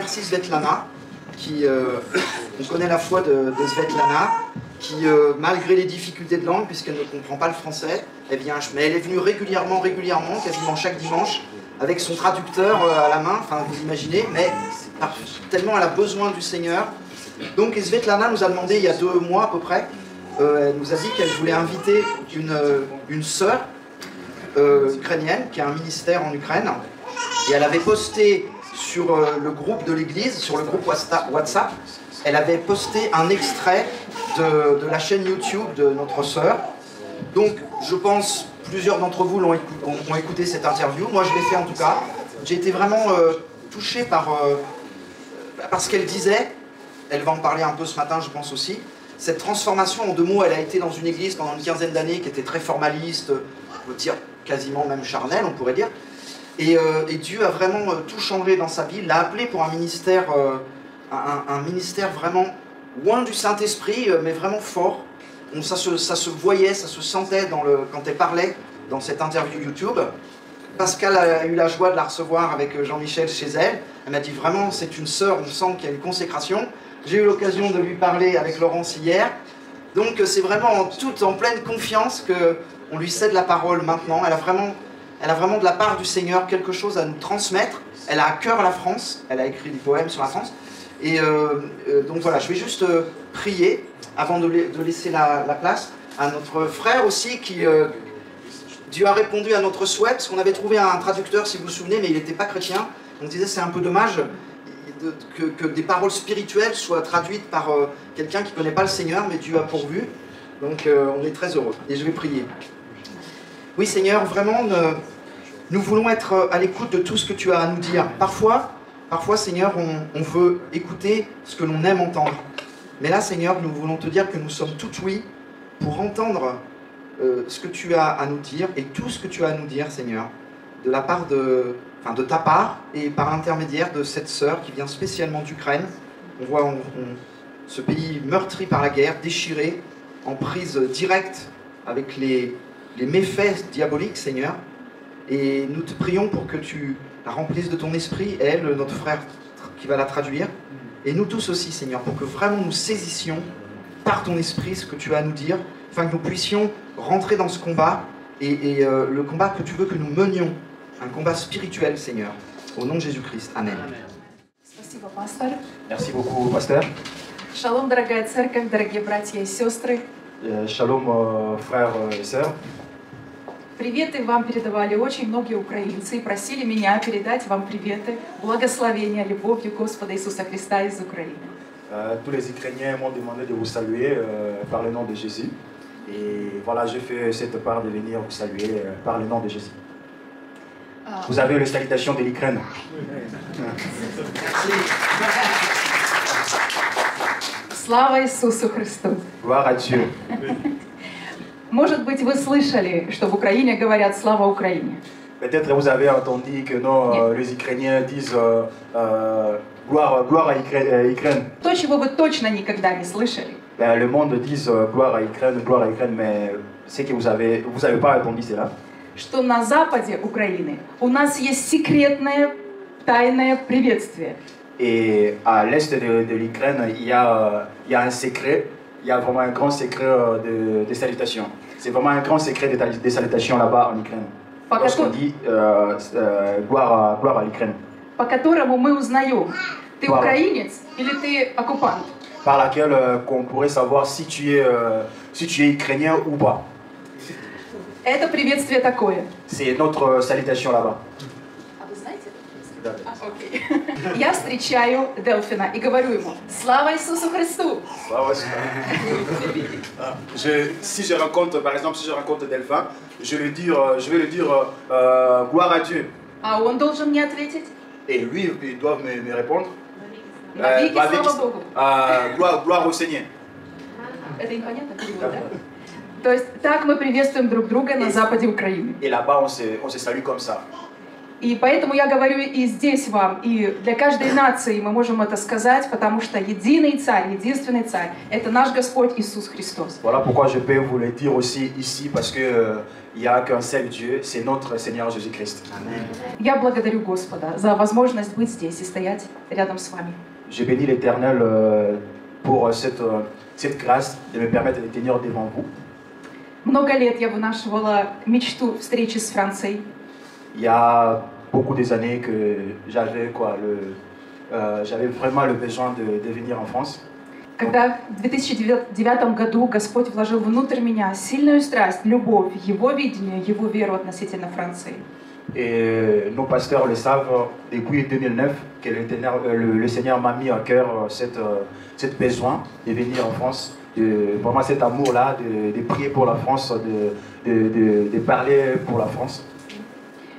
remercie Svetlana, qui, on connaît la foi de Svetlana, qui, malgré les difficultés de langue, puisqu'elle ne comprend pas le français, mais elle est venue régulièrement, quasiment chaque dimanche, avec son traducteur à la main, enfin vous imaginez, mais tellement elle a besoin du Seigneur. Donc Svetlana nous a demandé il y a 2 mois à peu près, elle nous a dit qu'elle voulait inviter une sœur ukrainienne qui a un ministère en Ukraine, et elle avait posté sur le groupe de l'église, sur le groupe WhatsApp, elle avait posté un extrait de la chaîne YouTube de notre sœur. Donc je pense plusieurs d'entre vous ont écouté cette interview, moi je l'ai fait en tout cas. J'ai été vraiment touché par ce qu'elle disait, elle va en parler un peu ce matin je pense aussi. Cette transformation en 2 mots, elle a été dans une église pendant une quinzaine d'années qui était très formaliste, on peut dire quasiment même charnelle on pourrait dire. Et Dieu a vraiment tout changé dans sa vie, l'a appelé pour un ministère vraiment loin du Saint-Esprit, mais vraiment fort. Donc ça se voyait, ça se sentait quand elle parlait dans cette interview YouTube. Pascal a eu la joie de la recevoir avec Jean-Michel chez elle. Elle m'a dit vraiment, c'est une sœur, on sent qu'il y a une consécration. J'ai eu l'occasion de lui parler avec Laurence hier. Donc c'est vraiment en pleine confiance qu'on lui cède la parole maintenant. Elle a vraiment de la part du Seigneur quelque chose à nous transmettre. Elle a à cœur la France, elle a écrit des poèmes sur la France. Et donc voilà, je vais juste prier avant de laisser la place à notre frère aussi qui... Dieu a répondu à notre souhait, parce qu'on avait trouvé un traducteur, si vous vous souvenez, mais il n'était pas chrétien. On disait c'est un peu dommage que des paroles spirituelles soient traduites par quelqu'un qui ne connaît pas le Seigneur, mais Dieu a pourvu. Donc on est très heureux. Et je vais prier. Oui Seigneur, vraiment, nous voulons être à l'écoute de tout ce que tu as à nous dire. Parfois Seigneur, on veut écouter ce que l'on aime entendre. Mais là Seigneur, nous voulons te dire que nous sommes tout oui pour entendre ce que tu as à nous dire et tout ce que tu as à nous dire, Seigneur, de la part de ta part et par l'intermédiaire de cette sœur qui vient spécialement d'Ukraine. On voit ce pays meurtri par la guerre, déchiré, en prise directe avec les méfaits diaboliques, Seigneur. Et nous te prions pour que tu la remplisses de ton esprit, elle, notre frère qui va la traduire, et nous tous aussi, Seigneur, pour que vraiment nous saisissions par ton esprit ce que tu as à nous dire, afin que nous puissions rentrer dans ce combat, et le combat que tu veux que nous menions, un combat spirituel, Seigneur. Au nom de Jésus-Christ. Amen. Спасибо, пастор. Merci beaucoup, pasteur. Шалом, дорогая церковь, дорогие братья и сестры. Shalom, frères et sœurs. Приветы вам передавали очень многие украинцы и просили меня передать вам приветы, благословения, любовью Господа Иисуса Христа из Украины. Tous les Ukrainiens m'ont demandé de vous saluer par le nom de Jésus. Et voilà, je fais cette part de venir vous saluer par le nom de Jésus. Vous avez les salutations de l'Ukraine. Слава Иисусу Христу! Gloire à Dieu. Может быть, вы слышали, что в Украине говорят «Слава Украине». Peut-être vous avez entendu que non, les Ukrainiens disent gloire à Ukraine. То, чего вы точно никогда не слышали. Le monde dit gloire à Ukraine, mais c'est que vous avez pas entendu cela. Что на западе Украины у нас есть секретное, тайное приветствие. Et à l'est de l'Ukraine, il y a un secret, il y a vraiment un grand secret de salutations. C'est vraiment un grand secret des salutations là-bas en Ukraine. Lorsqu'on dit gloire à l'Ukraine. По которому мы узнаем, ты украинец или ты оккупант. Par laquelle qu'on pourrait savoir si tu es ukrainien ou pas. Это приветствие такое. C'est notre salutation là-bas. А вы знаете? Да. Окей. Я встречаю Делфина и говорю ему: «Слава Иисусу Христу!» Si je rencontre Delphin, je vais lui dire gloire à Dieu. А он должен мне ответить? Et lui, il doit me répondre. Навеки, слава Богу. Gloire au Seigneur. Это непонятно, да? То есть так мы приветствуем друг друга на западе Украины. Et là-bas, on se salue comme ça. И поэтому я говорю и здесь вам, и для каждой нации мы можем это сказать, потому что единый царь, единственный царь, это наш Господь Иисус Христос. Voilà pourquoi je peux vous le dire aussi ici, parce que il n'y a qu'un seul Dieu, c'est notre Seigneur Jésus-Christ. Amen. Я благодарю Господа за возможность быть здесь и стоять рядом с вами. Je bénis l'Éternel pour cette grâce de me permettre de tenir devant vous. Много лет я вынашивала мечту встречи с Францией. Il y a beaucoup des années que j'avais j'avais vraiment le besoin de venir en France. Когда в 2009 году Господь вложил внутрь меня сильную страсть, любовь, Его видение, Его веру относительно Франции. Et nos pasteurs le savent depuis 2009 que le Seigneur m'a mis à cœur cette besoin de venir en France, vraiment cet amour-là, de prier pour la France, de parler pour la France.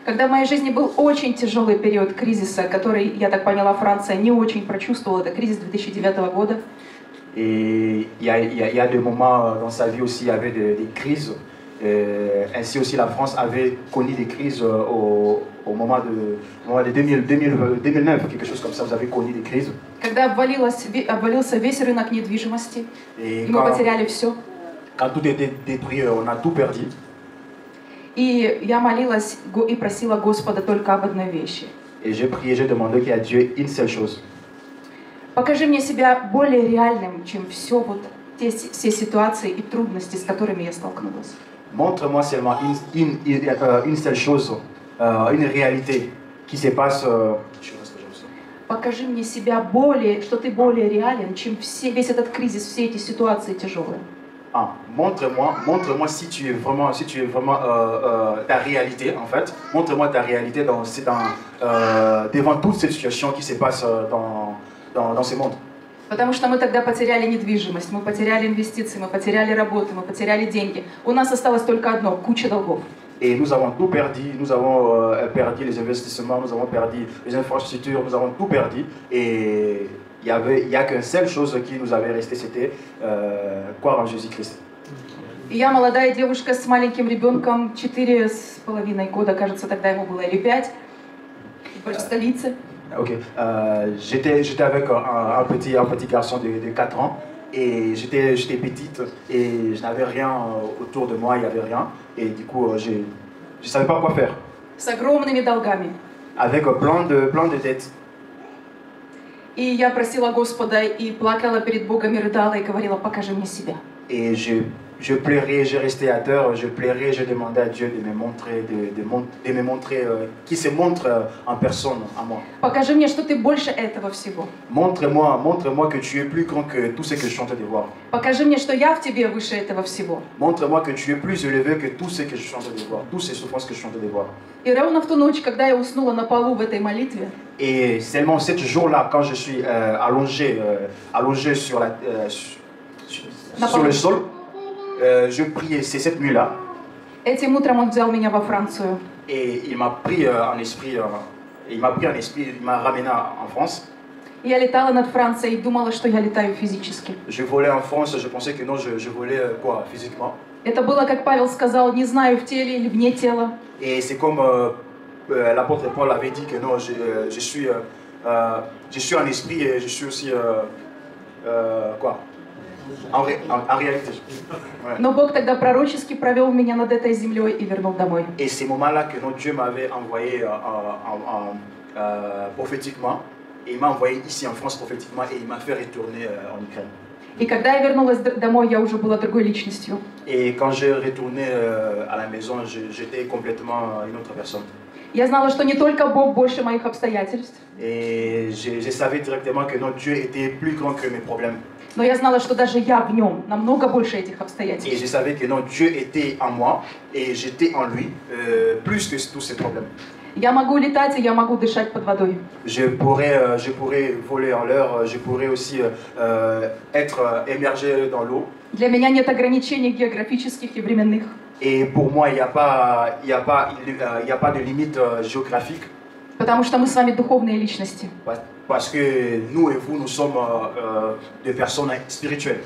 Когда в моей жизни был очень тяжелый период кризиса, который, я так поняла, Франция не очень прочувствовала, это кризис 2009 года. Et il y a des moments dans sa vie aussi, il y avait des crises. Ainsi aussi, la France avait connu des crises au moment de 2009, quelque chose comme ça, vous avez connu des crises. Когда обвалился весь рынок недвижимости, и мы потеряли все. Quand tout était détruit, on a tout perdu. И я молилась и просила Господа только об одной вещи. Et j'ai prié, j'ai demandé à Dieu une seule chose. Покажи мне себя более реальным, чем все все ситуации и трудности, с которыми я столкнулась. Montre-moi seulement une seule chose, une réalité qui se passe. Покажи мне себя что ты более реален, чем весь этот кризис, все эти ситуации тяжелые. Montre-moi si tu es vraiment ta réalité en fait. Montre-moi ta réalité devant toutes ces situations qui se passent dans ce monde. Потому что мы тогда потеряли недвижимость, мы потеряли инвестиции, мы потеряли работу, мы потеряли деньги. У нас осталось только одно – куча долгов. Et nous avons tout perdu, nous avons perdu les investissements, nous avons perdu les infrastructures, nous avons tout perdu. Et il y a qu'une seule chose qui nous avait resté, c'était croire en Jésus-Christ. Я молодая девушка с маленьким ребенком, 4,5 года, кажется, тогда ему было, или 5, в столице. Ok, j'étais avec un petit garçon de 4 ans et j'étais petite et je n'avais rien autour de moi, il n'y avait rien et du coup je ne savais pas quoi faire. С огромными долгами. Avec plein de dettes. И я просила Господа и плакала перед Богом и рыдала и говорила: покажи мне себя. Et je pleurais, je restais à terre, je pleurais, je demandais à Dieu de me montrer, qui se montre en personne à moi. Покажи мне, что ты больше этого всего. Montre-moi que tu es plus grand que tout ce que je suis en train de voir. Покажи мне, что я в тебе выше этого всего. Montre-moi que tu es plus élevé que tout ce que je suis en train de voir, toutes ces souffrances que je suis en train de voir. И ровно в ту ночь, когда я уснула на полу в этой молитве, Et seulement ce jour-là, quand je suis allongé sur le sol, je priais, c'est cette nuit-là. этим утром он взял меня во Францию. Et il m'a pris en esprit, il m'a ramené en France. Я летала над Францией и думала, что я летаю физически. Je volais en France, je pensais que non, je volais quoi, physiquement. Это было, как Павел сказал, не знаю, в теле или вне тела. Et c'est comme l'apôtre Paul avait dit que non, je suis en esprit et je suis aussi quoi, en réalité. Ouais. Но Бог тогда пророчески провел меня над этой землей и вернул домой. Et ces moments-là que notre Dieu m'avait envoyé prophétiquement, et il m'a envoyé ici en France prophétiquement et il m'a fait retourner en Ukraine. И когда я вернулась домой, я уже была другой личностью. Et quand j'ai retourné à la maison, j'étais complètement une autre personne. Я знала, что не только Бог больше моих обстоятельств, Et je savais directement que notre Dieu était plus grand que mes problèmes. но я знала, что даже я в нем намного больше этих Et обстоятельств. je savais que notre Dieu était en moi et j'étais en lui plus que tous ces problèmes. Я могу летать, и я могу дышать под водой. Je pourrais voler en l'air, je pourrais aussi être émergé dans l'eau. Для меня нет ограничений географических и временных. Et pour moi, il n'y a pas de limite géographique. Потому что мы с вами духовные личности. Parce que nous et vous, nous sommes des personnes spirituelles.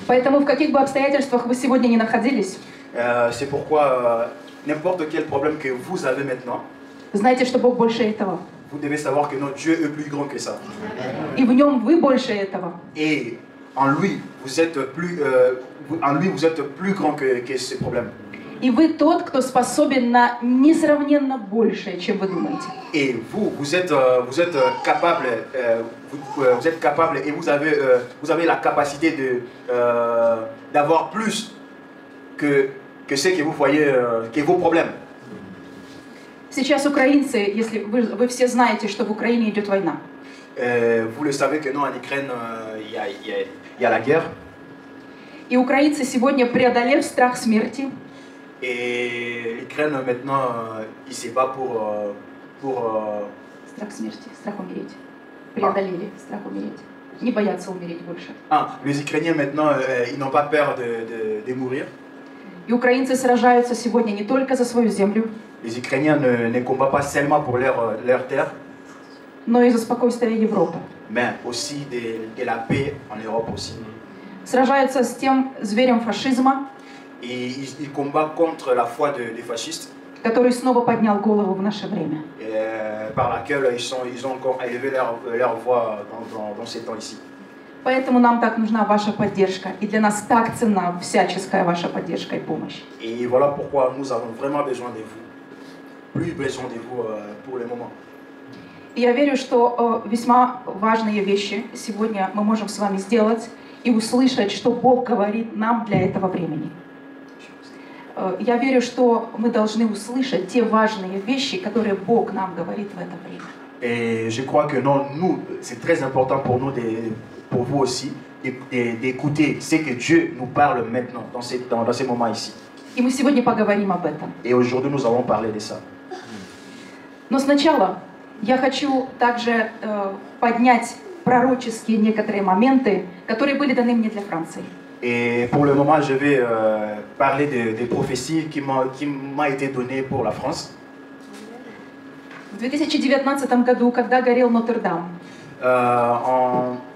Поэтому в каких бы обстоятельствах вы сегодня ни находились, C'est pourquoi n'importe quel problème que vous avez maintenant, Знайте, что Бог больше этого. Vous devez savoir que notre Dieu est plus grand que ça. И в нем вы больше этого. Et en lui, vous êtes plus grand que ces problèmes. И вы тот, кто способен на несравненно большее, чем вы думаете. Et vous êtes capable, vous êtes capable et vous avez la capacité d'avoir plus que ce que vous voyez, que vos problèmes. Сейчас украинцы, если вы все знаете, что в Украине идет война. Vous le savez que non, en Ukraine, il y a la guerre. И украинцы сегодня, преодолев страх смерти, Et l'Ukraine maintenant, il se bat pour страх смерти, страх умереть. Преодолели страх умереть. Не боятся умереть больше. Les Ukrainiens maintenant, ils n'ont pas peur de mourir. И украинцы сражаются сегодня не только за свою землю, Les Ukrainiens ne combattent pas seulement pour leur terre, но и за спокойствие Европы. mais aussi de la paix en Europe aussi. Сражаются с тем зверем фашизма, Et ils combattent contre la foi des fascistes, который снова поднял голову в наше время. par laquelle ils ont encore élevé leur voix dans ces temps ici. Поэтому нам так нужна ваша поддержка, и для нас так ценна всяческая ваша поддержка и помощь. Et voilà pourquoi nous avons vraiment besoin de vous. Plus besoin de vous pour le moment. И я верю, что весьма важные вещи сегодня мы можем с вами сделать и услышать, что Бог говорит нам для этого времени. Я верю, что мы должны услышать те важные вещи, которые Бог нам говорит в это время. Et je crois que non, nous, c'est très important pour nous, pour vous aussi, d'écouter ce que Dieu nous parle maintenant, dans ces moments ici. И мы сегодня поговорим об этом. Et aujourd'hui, nous allons parler de ça. Но сначала я хочу также поднять пророческие некоторые моменты, которые были даны мне для Франции. Et pour le moment, je vais parler des prophéties qui m'ont été données pour la France. В 2019 году, когда горел Нотр-Дам,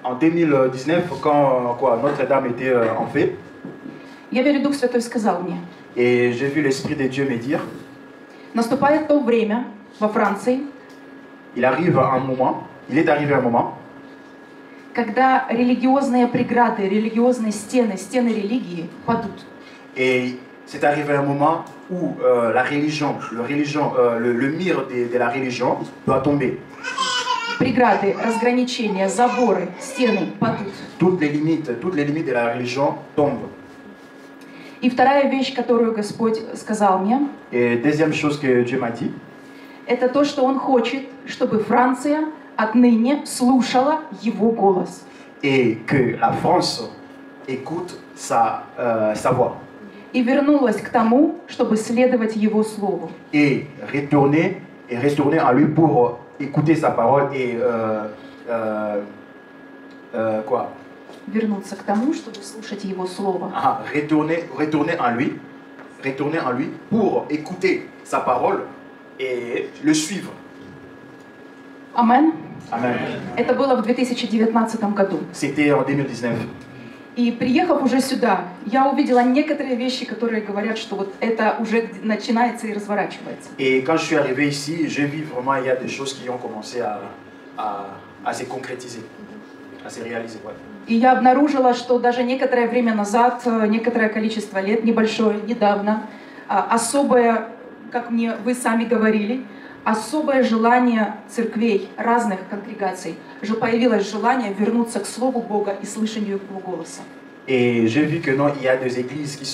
En 2019, quand Notre-Dame était en feu, я верю, Дух Святой сказал мне, et j'ai vu l'Esprit de Dieu me dire, наступает то время во Франции, il est arrivé un moment, когда религиозные преграды, религиозные стены, стены религии падут. Et c'est arrivé un moment où le mur de la religion doit tomber. Преграды, разграничения, заборы, стены падут. Toutes les limites de la religion tombent. И вторая вещь, которую Господь сказал мне, Et deuxième chose que Dieu m'a dit, это то, что Он хочет, чтобы Франция отныне слушала Его голос. Et que la France écoute sa voix. И вернулась к тому, чтобы следовать Его Слову. Et retourner en lui pour écouter sa parole et quoi? Вернуться к тому, чтобы слушать Его Слово. Retourner en lui pour écouter sa parole et le suivre. Амен. Amen. Это было в 2019 году. C'était en 2019. И приехав уже сюда, я увидела некоторые вещи, которые говорят, что вот это уже начинается и разворачивается. Et quand je suis arrivé ici, j'ai vu vraiment il y a des choses qui ont commencé à se concrétiser, à se réaliser. Ouais. И я обнаружила, что даже некоторое время назад, некоторое количество лет, небольшое, недавно, особое, как мне вы сами говорили, особое желание церквей, разных конгрегаций, же появилось желание вернуться к Слову Бога и слышанию Его голоса. Et j'ai vu que non, il y a des églises qui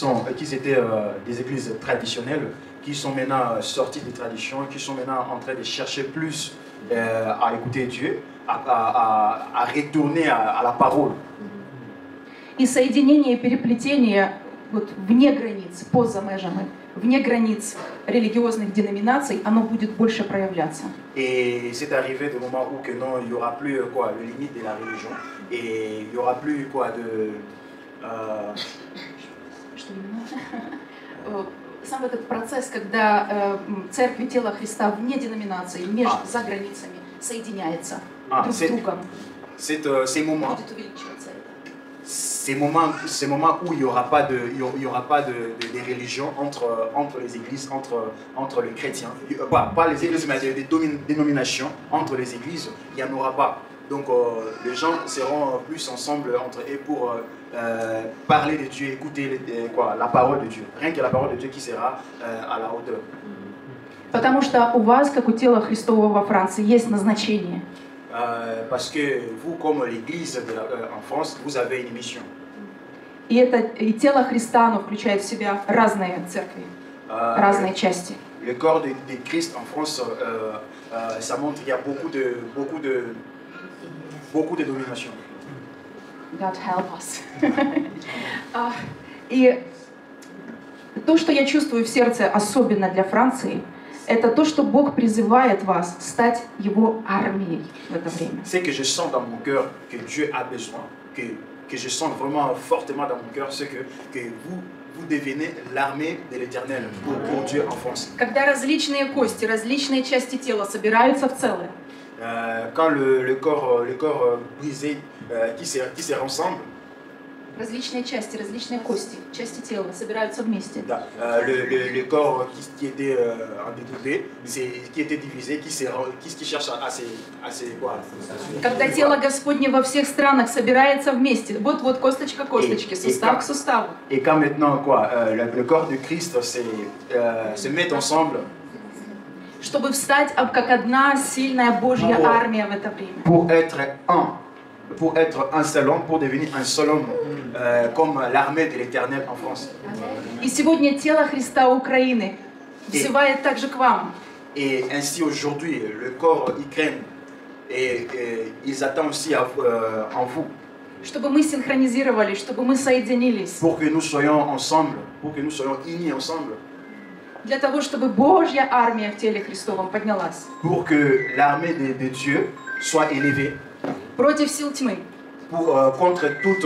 étaient des églises traditionnelles, qui sont maintenant sorties des traditions, qui sont maintenant en train de chercher plus à écouter Dieu, à retourner à la parole. И соединение и переплетение вот вне границ, поза межами, вне границ религиозных деноминаций, оно будет больше проявляться. Et c'est arrivé des moments où que non, il y aura plus quoi, les limites de la religion, et il y aura plus quoi de. Что именно? Сам этот процесс, когда церкви тела Христа вне деноминации, за границами соединяется друг с другом. Ces moments. Будет увеличиваться это. ces moments où il n'y aura pas des religions entre les églises, entre les chrétiens, pas les églises, mais des dénominations entre les églises, il n'y en aura pas. Donc les gens seront plus ensemble entre eux pour parler de Dieu, écouter la parole de Dieu. Rien que la parole de Dieu qui sera à la hauteur. Потому что у вас, как у тела Христова во Франции, есть назначение. Parce que vous, comme l'église en France, vous avez une mission. И тело Христа, оно включает в себя разные церкви, разные части. Le corps de Christ en France, ça montre qu'il y a beaucoup de domination. God help us. И то, что я чувствую в сердце, особенно для Франции, это то, что Бог призывает вас стать Его армией в это время. C'est que je sens dans mon cœur que Dieu a besoin, que je sens vraiment fortement dans mon cœur, c'est que vous devenez l'armée de l'Éternel pour Dieu en France. Когда различные кости, различные части тела собираются в целое. Quand le corps brisé qui se rassemble. Различные части, различные кости, части тела собираются вместе. Да, le corps qui était en découpé, qui était divisé, qui cherche à se voir. Когда тело Господне во всех странах собирается вместе, вот косточка к косточке, сустав к суставу. Et quand maintenant le corps de Christ se met ensemble. Чтобы встать как одна сильная Божья армия в это время. Pour être un seul homme, pour devenir un seul homme, comme l'armée de l'Éternel en France. И сегодня тело Христа Украины взывает также к вам. Et ainsi aujourd'hui, le corps Ukraine, ils attendent aussi en vous. Чтобы мы синхронизировались, чтобы мы соединились. Pour que nous soyons ensemble, pour que nous soyons unis ensemble. Для того, чтобы Божья армия в теле Христовом поднялась. Pour que l'armée de Dieu soit élevée. Против сил тьмы. Contre tout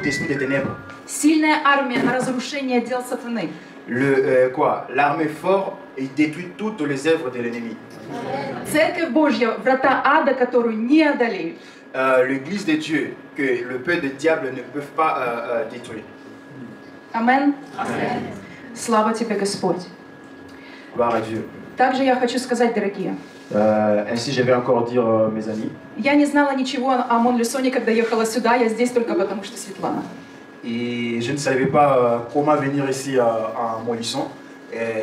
esprit des ténèbres. Сильная армия на разрушение дел сатаны. L'armée forte et détruit toutes les œuvres de l'ennemi. Церковь Божья, врата ада, которую не одолеют. L'église de Dieu que le peu de diables ne peuvent pas détruire. Амен. Слава тебе, Господь. Gloire à Dieu. Также я хочу сказать, дорогие. Ainsi, je vais encore dire, mes amis. Я не знала ничего о Монлюсоне, когда ехала сюда. Я здесь только потому, что Светлана. Et je ne savais pas comment venir ici à Montluçon.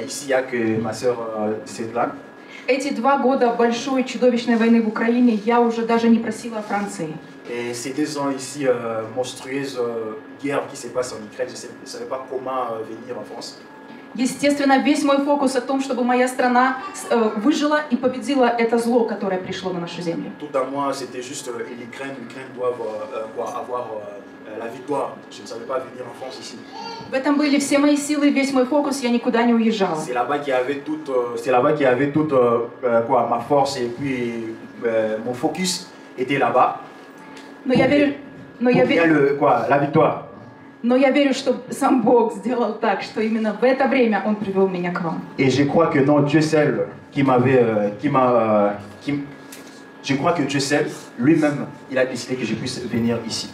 Ici, il n'y a que ma sœur Svetlana. Эти 2 года большой чудовищной войны в Украине я уже даже не просила о Франции. Et ces 2 ans ici, monstrueuse guerre qui se passe en Ukraine, je ne savais pas comment venir en France. Естественно, весь мой фокус о том, чтобы моя страна выжила и победила это зло, которое пришло на нашу землю. Tout à moi, c'était juste l'Ukraine doit avoir la victoire. Je ne savais pas venir en France ici. В этом были все мои силы, весь мой фокус, я никуда не уезжала. C'est là-bas qu'il y avait toute ma force et puis mon focus était là-bas. Но я верю, la victoire. Но я верю, что сам Бог сделал так, что именно в это время Он привел меня к вам. Et je crois que non, Dieu seul je crois que Dieu seul, lui-même, il a décidé que je puisse venir ici.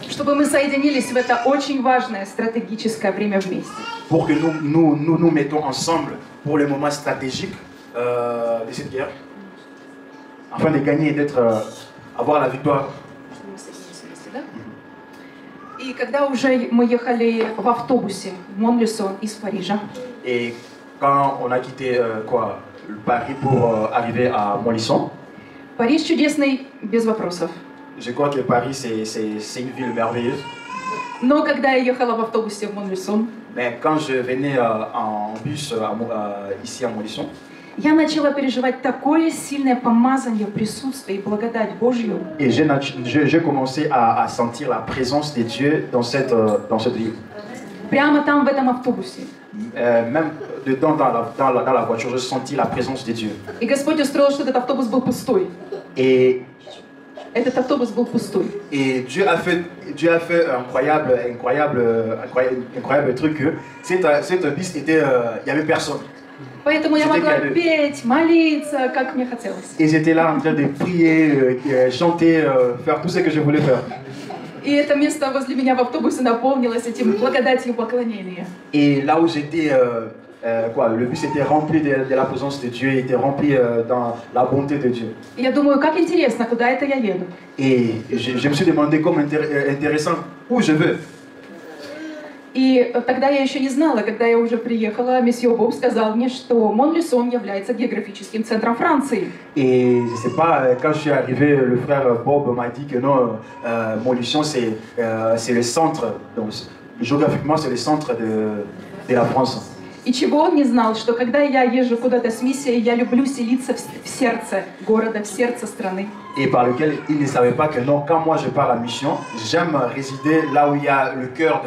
Чтобы мы соединились в это очень важное стратегическое время вместе. Pour que nous mettons ensemble pour les moments stratégiques de cette guerre, afin de gagner et avoir la victoire. И когда уже мы ехали в автобусе в Монлюсон из Парижа, et quand on a quitté Paris pour arriver à Montluçon, Париж чудесный, без вопросов. Je crois que Paris c'est une ville merveilleuse. Но когда я ехала в автобусе в Монлюсон, mais quand je venais en bus ici à Montluçon, я начала переживать такое сильное помазание, присутствие и благодать Божью. Et j'ai commencé à sentir la présence de Dieu dans cette ville. Прямо там, в этом автобусе. Même dedans, dans la voiture, je sentis la présence de Dieu. И Господь устроил, что этот автобус был пустой. Et этот автобус был пустой. Et Dieu a fait incroyable truc que cette bus était, il y avait personne. Поэтому я могла петь, молиться, как мне хотелось. Et j'étais là en train de prier, chanter, faire tout ce que je voulais faire. И это место возле меня в автобусе наполнилось этим благодатью поклонения. Et là où j'étais, le bus était rempli de la présence de Dieu, était rempli dans la bonté de Dieu. Я думаю, как интересно, куда это я еду. Et je me suis demandé comme intéressant où je veux. И тогда я еще не знала, когда я уже приехала, месье Боб сказал мне, что Монлюсон является географическим центром Франции. Et je sais pas, quand je suis arrivé, le frère Bob m'a dit que non, Montluçon c'est le centre, donc géographiquement c'est le centre de la France. И чего он не знал, что когда я езжу куда-то с миссией, я люблю селиться в сердце города, в сердце страны. Et par lequel il ne savait pas que non, quand moi je pars à mission, j'aime résider là où il y a le cœur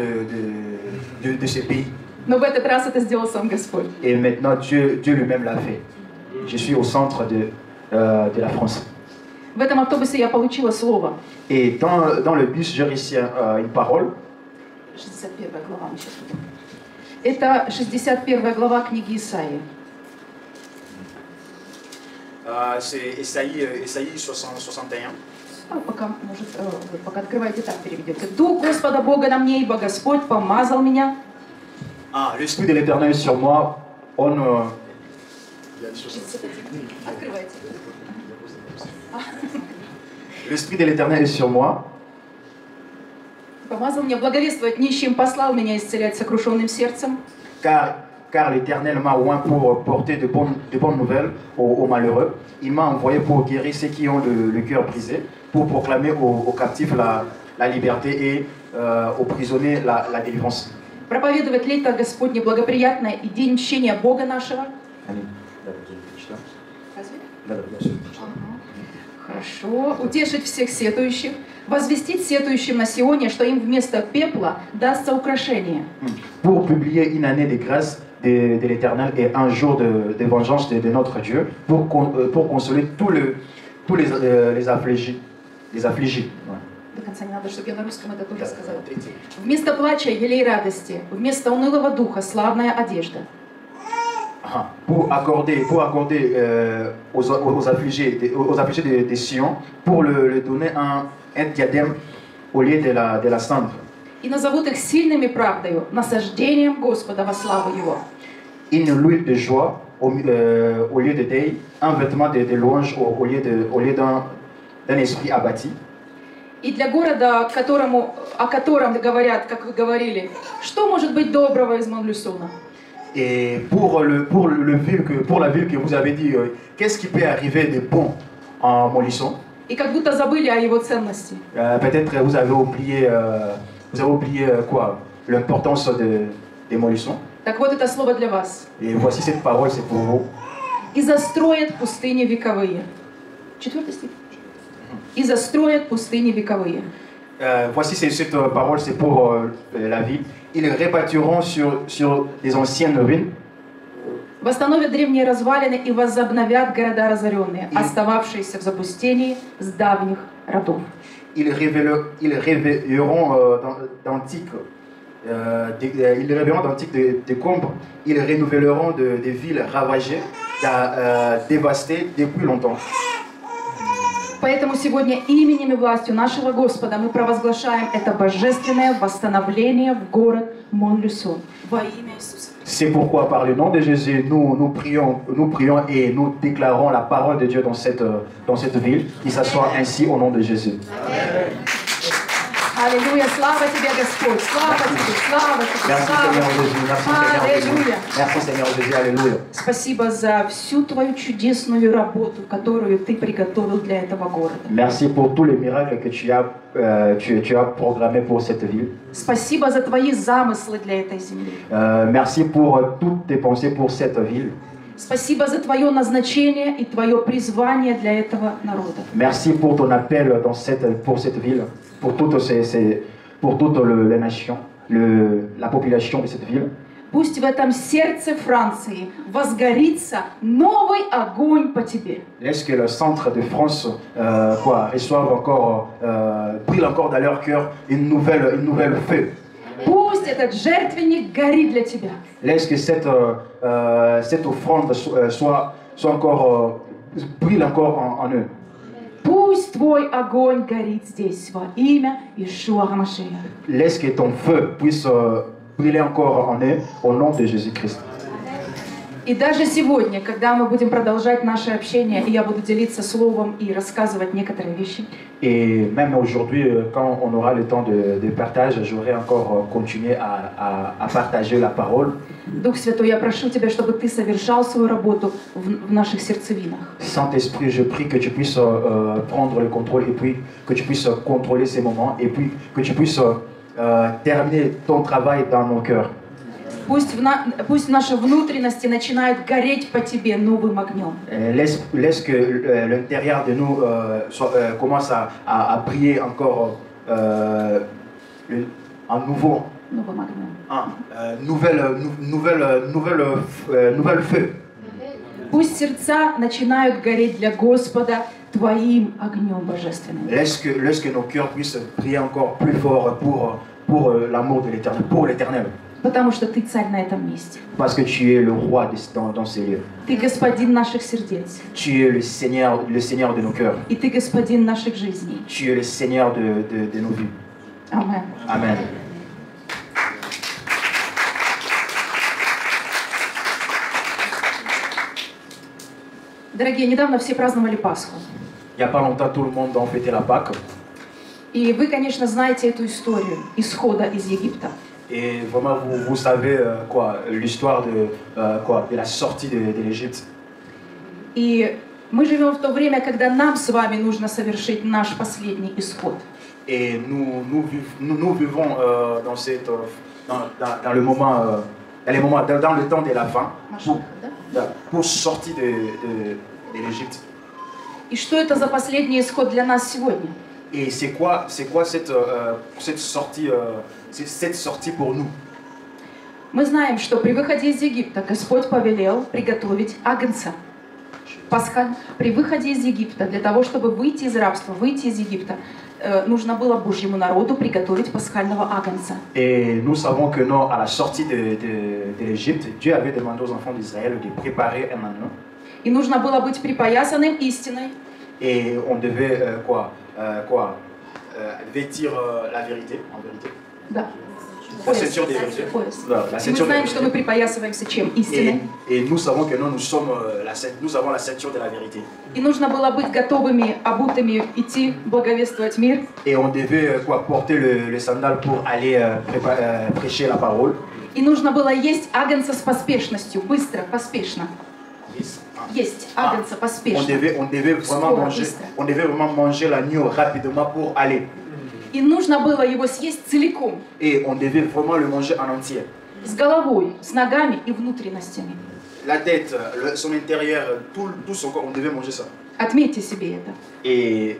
de ce pays. Но в этот раз это сделал сам Господь. Et maintenant Dieu lui-même l'a fait. Je suis au centre de la France. В этом автобусе я получила слово. Et dans le bus, j'ai reçu une parole. 61 глава, мы сейчас будем. Это 61 глава книги Исаии. C'est Isaïe 61. Вы пока открываете, так переведете. «Дух Господа Бога на мне, ибо Господь помазал меня». L'Esprit de l'Éternel sur moi, Открывайте. L'Esprit de l'Éternel est sur moi. Помазал меня благовествовать нищим, послал меня исцелять сокрушенным сердцем. Car l'Éternel m'a oint pour porter de bonnes nouvelles aux malheureux. Il m'a envoyé pour guérir ceux qui ont le cœur brisé, pour proclamer aux captifs la liberté et aux prisonniers la délivrance. Проповедовать лето Господне благоприятное и день мщения Бога нашего. Хорошо. Утешить всех сетующих. Возвестить сетующим на Сионе, что им вместо пепла дастся украшение. Pour publier une année de grâce de l'Éternel et un jour de vengeance de notre Dieu, pour consoler tous les affligés. До конца не надо, чтобы я на русском это тоже сказала. Вместо плача елей радости, вместо унылого духа славная одежда. Pour accorder aux affligés de Sion, pour le donner un diadème au lieu de la cendre. И назовут их сильными правдою, насаждением Господа во славу Его. Une huile de joie au lieu de deuil, un vêtement de louange au lieu d'un esprit abattu. И для города, о котором говорят, как вы говорили, что может быть доброго из Монлюсона? Et pour la ville que vous avez dit, qu'est-ce qui peut arriver de bon en Montluçon? И как будто забыли о его ценности. Peut-être vous avez oublié quoi? L'importance de Montluçon. Так вот это слово для вас. Et voici cette parole, c'est pour vous. И застроят пустыни вековые. 4 стих. И застроят пустыни вековые. Voici cette parole, c'est pour la ville. Ils rebâtiront sur des anciennes ruines. Восстановят древние развалины и возобновят города разоренные, остававшиеся в запустении с давних родов. Ils réveilleront d'antiques décombres. Ils renouvelleront des villes ravagées, dévastées depuis longtemps. Поэтому сегодня именем и властью нашего Господа мы провозглашаем это божественное восстановление в город Монлюсон во имя Иисуса. C'est pourquoi par le nom de Jésus, nous prions et nous déclarons la parole de Dieu dans cette ville, qu'il s'assoit ainsi au nom de Jésus. Amen. Аллилуйя, слава тебе, Господь, слава тебе, слава тебе, слава тебе. Merci Seigneur Jésus, alléluia. Спасибо за всю твою чудесную работу, которую ты приготовил для этого города. Merci pour tous les miracles que tu as programmés pour cette ville. Спасибо за твои замыслы для этой земли. Merci pour toutes tes pensées pour cette ville. Спасибо за твое назначение и твое призвание для этого народа. Merci pour ton appel pour cette ville, pour toutes les nations, la population de cette ville. Пусть в этом сердце Франции возгорится новый огонь по тебе. Laisse que le centre de France reçoive encore, brille encore dans leur cœur une nouvelle feu. Пусть Пусть этот жертвенник горит для тебя. Laisse que cette offrande soit encore, brille encore en eux. Пусть твой огонь горит здесь во имя Иешуа ха-Машиах. Laisse que ton feu puisse briller encore en eux au nom de Jésus-Christ. И даже сегодня, когда мы будем продолжать наше общение, и я буду делиться словом и рассказывать некоторые вещи, Et même aujourd'hui, quand on aura le temps de partage, j'aurai encore continué à partager la parole. Дух Святой, я прошу Тебя, чтобы Ты совершал свою работу в наших сердцевинах. Saint-Esprit, je prie que tu puisses prendre le contrôle et puis que tu puisses contrôler ces moments et puis que tu puisses terminer ton travail dans nos cœurs. Пусть наши внутренности начинают гореть по Тебе новым огнем. Laisse que l'intérieur de nous commence à briller encore un nouveau, Новым огнем. Nouvelle feu. Пусть сердца начинают гореть для Господа Твоим огнем божественным. Laisse que nos cœurs puissent briller encore plus fort pour l'amour de l'éternel, pour l'éternel. Потому что Ты царь на этом месте. Parce que tu es le roi dans ces lieux. Ты господин наших сердец. Tu es le Seigneur de nos cœurs. И Ты господин наших жизней. Tu es le Seigneur de nos vies. Амен. Amen. Дорогие, недавно все праздновали Пасху. Il n'y a pas longtemps, tout le monde a fêté la Pâque. И вы, конечно, знаете эту историю исхода из Египта. Et vraiment, vous savez l'histoire de la sortie de l'Égypte. И мы живем в то время, когда нам с вами нужно совершить наш последний исход. Et nous vivons dans le moment, dans le temps de la fin, pour sortir de l'Égypte. И что это за последний исход для нас сегодня? Et c'est quoi cette sortie pour nous? Мы знаем, что при выходе из Египта Господь повелел приготовить агнца. При выходе из Египта, для того, чтобы выйти из рабства, выйти из Египта, нужно было Божьему народу приготовить пасхального агнца. Et nous savons que à la sortie de l'Égypte, Dieu avait demandé aux enfants d'Israël de préparer un agneau. И нужно было быть припоясанным истиной. Et on devait vêtir la vérité, en vérité. Да. La ceinture des vérités. La Мы ceinture знаем, des что мы припоясываемся чем? Истиной. Et nous savons que nous avons la ceinture de la vérité. И нужно было быть готовыми, обутыми, идти благовествовать мир. Et on devait porter le sandal pour aller prêcher la parole. И нужно было есть агнца с поспешностью, быстро, поспешно. Есть агнца поспешно. On devait vraiment manger l'agneau rapidement pour aller. И нужно было его съесть целиком. Et on devait vraiment le manger en entier. С головой, с ногами и внутренностями. La tête, son intérieur, tout son corps, on devait manger ça. Отметьте себе это. Et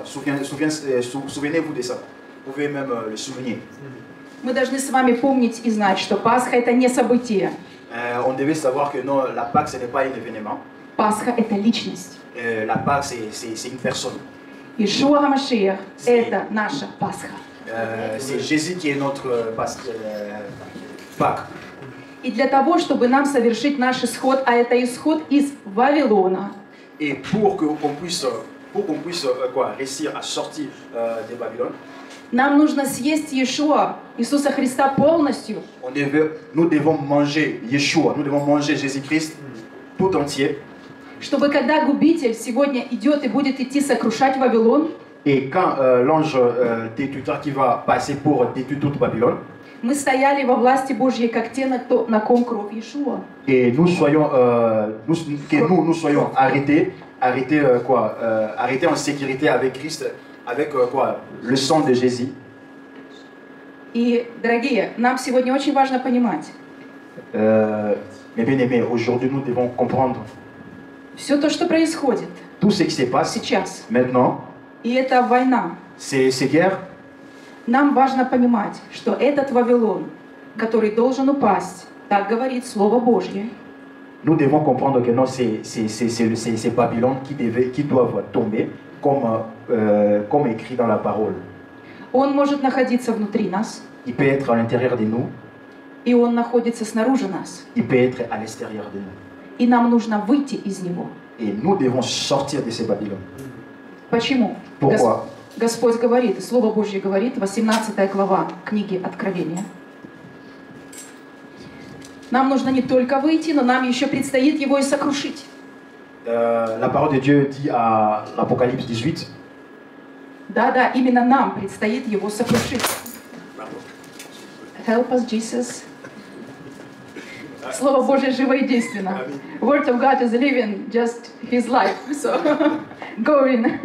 souvenez-vous de ça. Vous pouvez même le souvenir. Мы должны с вами помнить и знать, что Пасха это не событие. On devait savoir que non, la Pâque ce n'est pas un événement. Пасха это личность. La Pâque c'est une personne. Иешуа ха-Машиах это наша Пасха. C'est Jésus qui est notre Pâque. И для того, чтобы нам совершить наш исход, а это исход из Вавилона. Et pour qu'on puisse réussir à sortir de Babylone. Нам нужно съесть Иешуа, Иисуса Христа полностью. Nous devons manger Yeshua, nous devons manger Jésus-Christ tout entier. Чтобы когда губитель сегодня идет и будет идти сокрушать Вавилон, et quand l'ange détructeur qui va passer pour détruire toute Babylone, мы стояли во власти Божьей, как те, на ком кровь Иешуа. Et nous soyons arrêtés en sécurité avec Christ, avec le sang de Jésus. И, дорогие, нам сегодня очень важно понимать. Mes bien-aimés, aujourd'hui nous devons comprendre Все то, что происходит tout ce qui se passe сейчас, maintenant. и это война. Ces guerres. Нам важно понимать, что этот Вавилон, который должен упасть, так говорит Слово Божье. Nous devons comprendre que non, c'est Babylone qui doivent tomber, comme écrit dans la parole. Он может находиться внутри нас, il peut être à l'intérieur de nous, и Он находится снаружи нас. il peut être à l'extérieur de nous. И нам нужно выйти из него. Et nous devons sortir de ces Babylone. Почему? Pourquoi? Господь говорит, Слово Божье говорит, 18 глава книги Откровения. Нам нужно не только выйти, но нам еще предстоит его и сокрушить. La parole de Dieu dit à l'Apocalypse 18. Да, именно нам предстоит его сокрушить. Help us, Jesus. Слово Божье живо и действенно. Word of God is living just his life. So, going.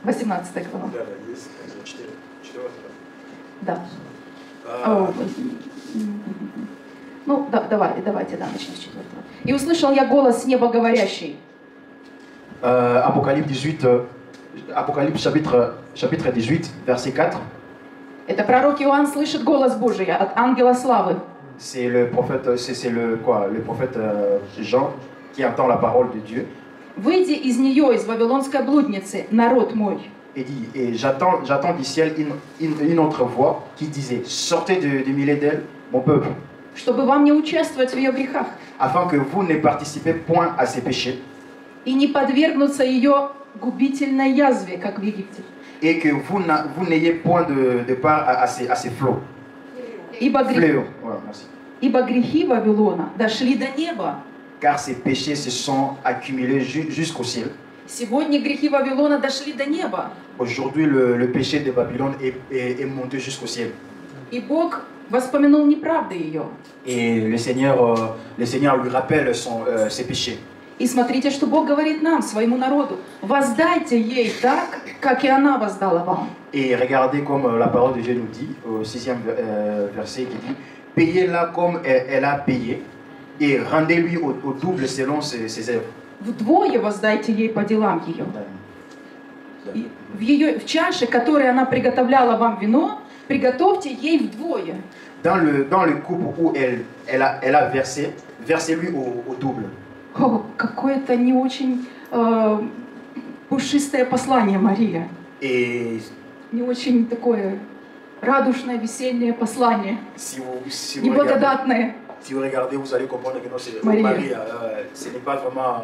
18 глава. Да. Ну, давайте, начнем с 4. «И услышал я голос с неба говорящий». Apocalypse 18, Apocalypse chapitre 18, verset 4. Это пророк Иоанн слышит голос Божий от ангела славы. C'est le prophète, c'est le prophète Jean qui entend la parole de Dieu. «Выйди из нее, из вавилонской блудницы, народ мой». Et dit, et j'attends du ciel une autre voix qui disait, sortez du milieu d'elle, mon peuple. Чтобы вам не участвовать в ее грехах. Afin que vous ne participez point à ses péchés. И не подвергнуться ее губительной язве, как в Египте. Et que vous n'ayez point de part à ces flots. Fléaux. Voilà, merci. Ибо грехи Вавилона дошли до неба. Car ces péchés se sont accumulés jusqu'au ciel. Сегодня грехи Вавилона дошли до неба. Aujourd'hui, le péché de Babylone est monté jusqu'au ciel. И Бог воспомянул неправды ее. Et le Seigneur lui rappelle ses péchés. И смотрите, что Бог говорит нам, своему народу. Воздайте ей так, как и она воздала вам. Et regardez comme la parole de Dieu nous dit, au 6e verset, qui dit, payez-la comme elle a payé, et rendez-lui au double selon ses œuvres. Вдвое воздайте ей по делам ее. В чаше, которой она приготовляла вам вино, приготовьте ей вдвое. Dans le couple où elle a versé, versez-lui au double. О, какое-то не очень пушистое послание, Мария. Et не очень такое радушное, весеннее послание. Si vous Неблагодатное. Si vous regardez, vous allez comprendre que non, Marie, ce n'est pas vraiment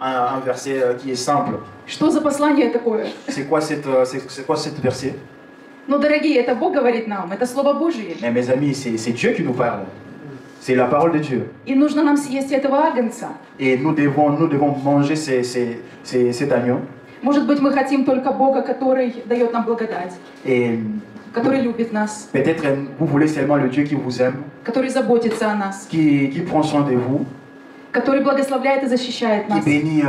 un verset qui est simple. Что за послание такое? C'est quoi cette verset? Ну, дорогие, это Бог говорит нам, это Слово Божие. Mais mes amis, c'est Dieu qui nous parle. C'est la parole de Dieu. И нужно нам съесть этого агнца. Et nous devons manger cet agneau. Может быть, мы хотим только Бога, который дает нам благодать. Et который любит нас. Peut-être vous voulez seulement le Dieu qui vous aime. Который заботится о нас. Qui prend soin de vous. Который благословляет и защищает нас. Qui bénit,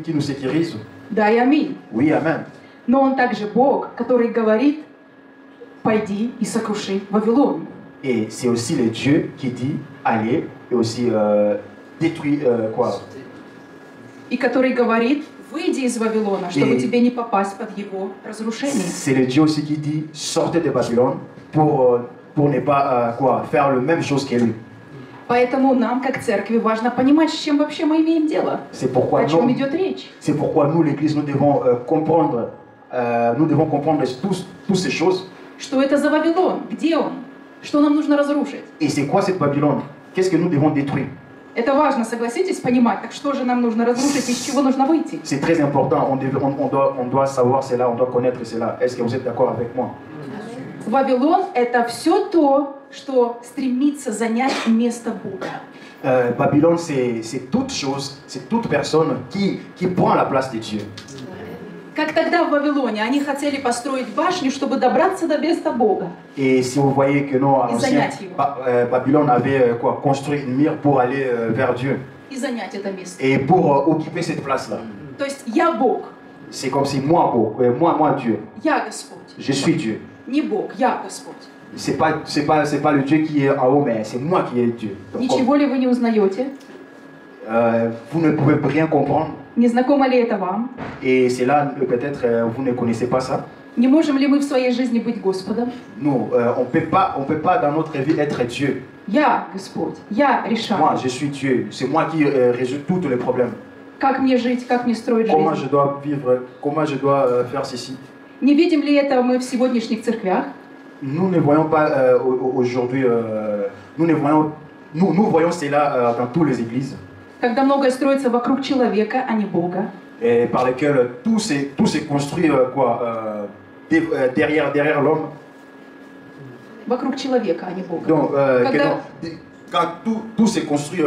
qui nous sécurise. Да и аминь. Oui, amen. Но Он также Бог, который говорит, пойди и сокруши Вавилон. Et c'est aussi le Dieu qui dit, allez, et aussi détruis quoi? И который говорит, выйди из Вавилона, чтобы тебе не попасть под его разрушение. C'est le Dieu aussi qui dit, sortez de Babylone pour ne pas faire la même chose que lui. Поэтому нам, как церкви, важно понимать, с чем вообще мы имеем дело. О чем идет речь. C'est pourquoi nous, l'Église, nous devons comprendre toutes ces choses. Что это за Вавилон? Где он? Что нам нужно разрушить? Et c'est quoi cette Babylone? Qu'est-ce que nous devons détruire? Это важно, согласитесь, понимать. Так что же нам нужно разрушить, из чего нужно выйти? C'est très important. On doit savoir cela, on doit connaître cela. Est-ce que vous êtes d'accord avec moi? Вавилон – это все то, что стремится занять место Бога. Babylone, c'est toute chose, c'est toute personne qui prend la place de Dieu. Как тогда в Вавилоне, они хотели построить башню, чтобы добраться до места Бога. Et si vous voyez que non, Babylone avait construit une mur pour aller vers Dieu. И занять это место. Et pour occuper cette place-là. То есть я Бог. C'est comme si moi Dieu. Я Господь. Je suis Dieu. Не Бог, я Господь. C'est pas le Dieu qui est en haut, mais c'est moi qui est Dieu. Donc, Ничего ли вы не узнаете? Vous ne pouvez rien comprendre. Не знакомо ли это вам? Et c'est là peut-être vous ne connaissez pas ça. Не можем ли мы в своей жизни быть Господом? Nous, on peut pas dans notre vie être Dieu. Я Господь, я решаю. Moi, je suis Dieu. C'est moi qui résout tous les problèmes. Как мне жить, как мне строить жизнь? Comment je dois vivre, comment je dois faire ceci? Не видим ли это мы в сегодняшних церквях? Nous ne voyons pas aujourd'hui, nous voyons cela dans toutes les églises. Когда многое строится вокруг человека, а не Бога. Et par lesquelles tout s'est construit derrière l'homme. Вокруг человека, а не Бога. Donc, quand tout s'est construit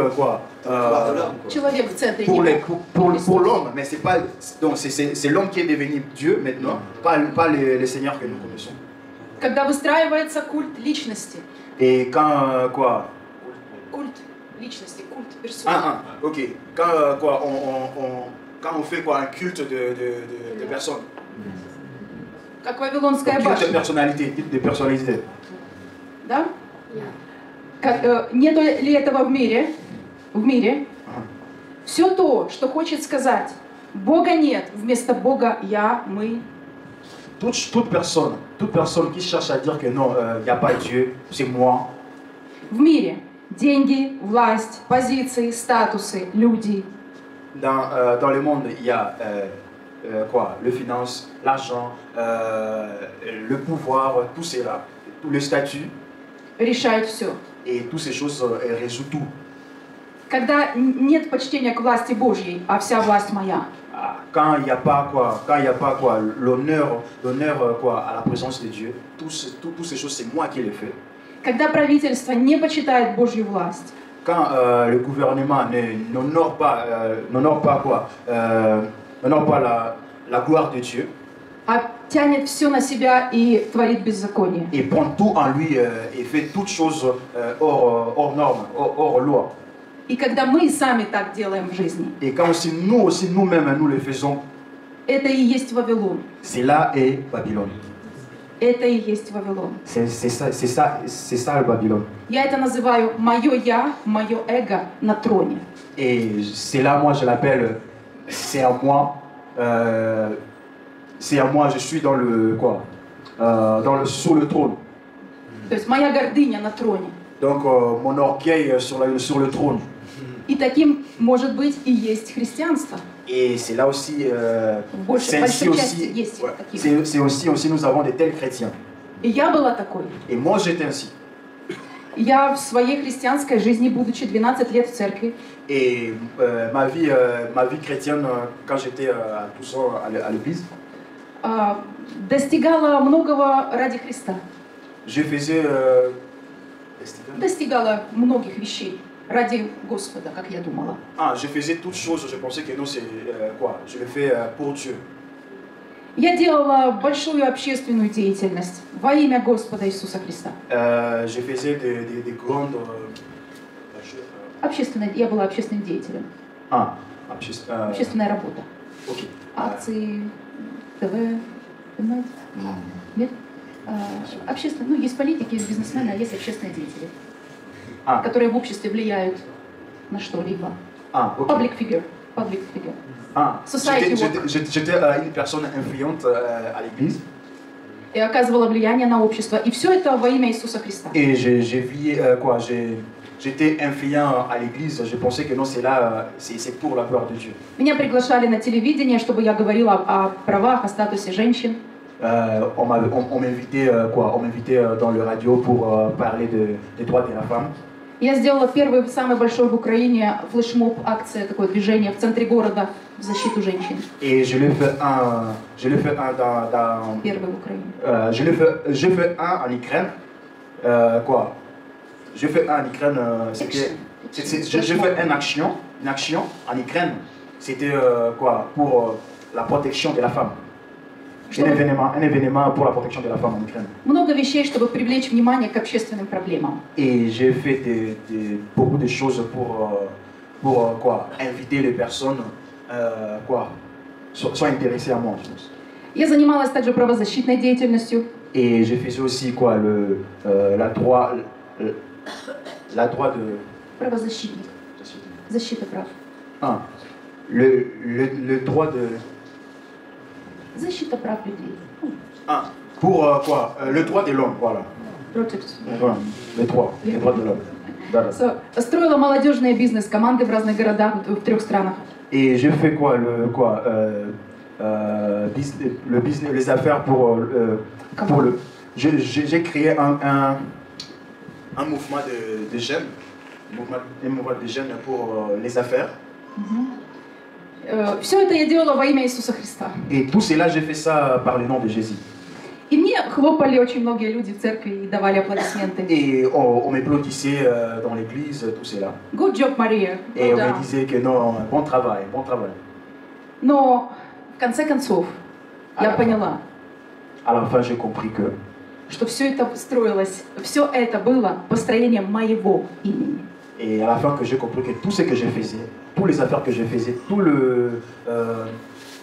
Человек в центре. pour l'homme, mais c'est pas donc c'est l'homme qui est devenu Dieu maintenant, pas les seigneurs que nous connaissons. Когда выстраивается культ личности. Et quand Культ личности, культ персоны. ok. Quand on fait un culte de personnes. Как Вавилонская Culte de башня. personnalité. Да? Нету ли этого в мире? В мире. Все то, что хочет сказать, Бога нет, вместо Бога я, мы. Toute personne qui cherche à dire que non, il n'y a pas Dieu, c'est moi. В мире деньги, власть, позиции, статусы, люди. Dans le monde, il y a le finance, l'argent, le pouvoir, tout cela, tout le statut. Решают все. Et toutes ces choses résout tout. Когда нет почтения к власти Божьей, а вся власть моя. Quand il n'y a pas l'honneur à la présence de Dieu, toutes ces choses c'est moi qui les fais. Когда правительство не почитает Божью власть. Quand le gouvernement n'honore pas la gloire de Dieu. А тянет все на себя и творит беззаконие. Et prend tout en lui et fait toutes choses hors normes, hors loi. И когда мы сами так делаем в жизни, Et quand nous-mêmes nous le faisons, это и есть Вавилон. c'est là est Babylone. Это и есть Вавилон. C'est ça le Babylone. Я это называю мое я, мое эго на троне. Et c'est là, moi je l'appelle, c'est à moi, je suis dans le sur le trône. То есть моя гордыня на троне. Donc mon orgueil sur le trône. И таким, может быть, и есть христианство. Et c'est là aussi, c'est aussi nous avons de tels chrétiens. И я была такой. Et moi j'étais ainsi. Я в своей христианской жизни, будучи 12 лет в церкви, Et ma vie chrétienne, quand j'étais tout seul à l'église, достигала многого ради Христа. je faisais Достигала многих вещей ради Господа, как я думала. je faisais toutes choses, je pensais que non, c'est je le fais pour Dieu. Я делала большую общественную деятельность во имя Господа Иисуса Христа. Je faisais des grandes... Я была общественным деятелем. Общественная работа. Okay. Акции, ТВ, понимаете? Нет? Общественные, есть политики, есть бизнесмены, а есть общественные деятели, которые в обществе влияют на что-либо. Public figure. J'étais une personne influente à l'église. И оказывала влияние на общество. И все это во имя Иисуса Христа. Et j'étais influent à l'église. Je pensais que non, c'est pour la gloire de Dieu. Меня приглашали на телевидение, чтобы я говорила о правах, о статусе женщин. On m'invitait dans le radio pour parler des droits de la femme. Я сделала первый, самый большой в Украине флешмоб, акция, такое движение в центре города в защиту женщин. Et je l'ai fait un dans Первый в Украине. J'ai fait un en Ukraine. J'ai fait un en Ukraine. J'ai fait une action en Ukraine. C'était pour la protection de la femme. Un événement pour la protection de la femme en Ukraine. Много вещей, чтобы привлечь внимание к общественным проблемам. Et j'ai fait beaucoup de choses pour inviter les personnes soient intéressées à moi. Я занималась также правозащитной деятельностью. Et j'ai fait aussi la droit de Правозащитник. Защита прав. Le droit de Защита прав людей. Pour le droit de l'homme, voilà. Les droits de l'homme. Строила молодежные бизнес-команды в разных городах, в 3 странах. Et j'ai fait le business, les affaires pour le. J'ai créé un mouvement de jeunes, un mouvement de jeunes pour les affaires. Все это я делала во имя Иисуса Христа. Et tout cela, j'ai fait ça par le nom de Jésus. И мне хлопали очень многие люди в церкви и давали аплодисменты. Et on m'applaudissait dans l'église, tout cela. Good job, Maria. Et on me disait que non, bon travail, bon travail. Но в конце концов я поняла, À la fin, j'ai compris que что все это строилось, все это было построением моего имени. Et à la fin, que j'ai compris que tout ce que je faisais, toutes les affaires que je faisais, tout le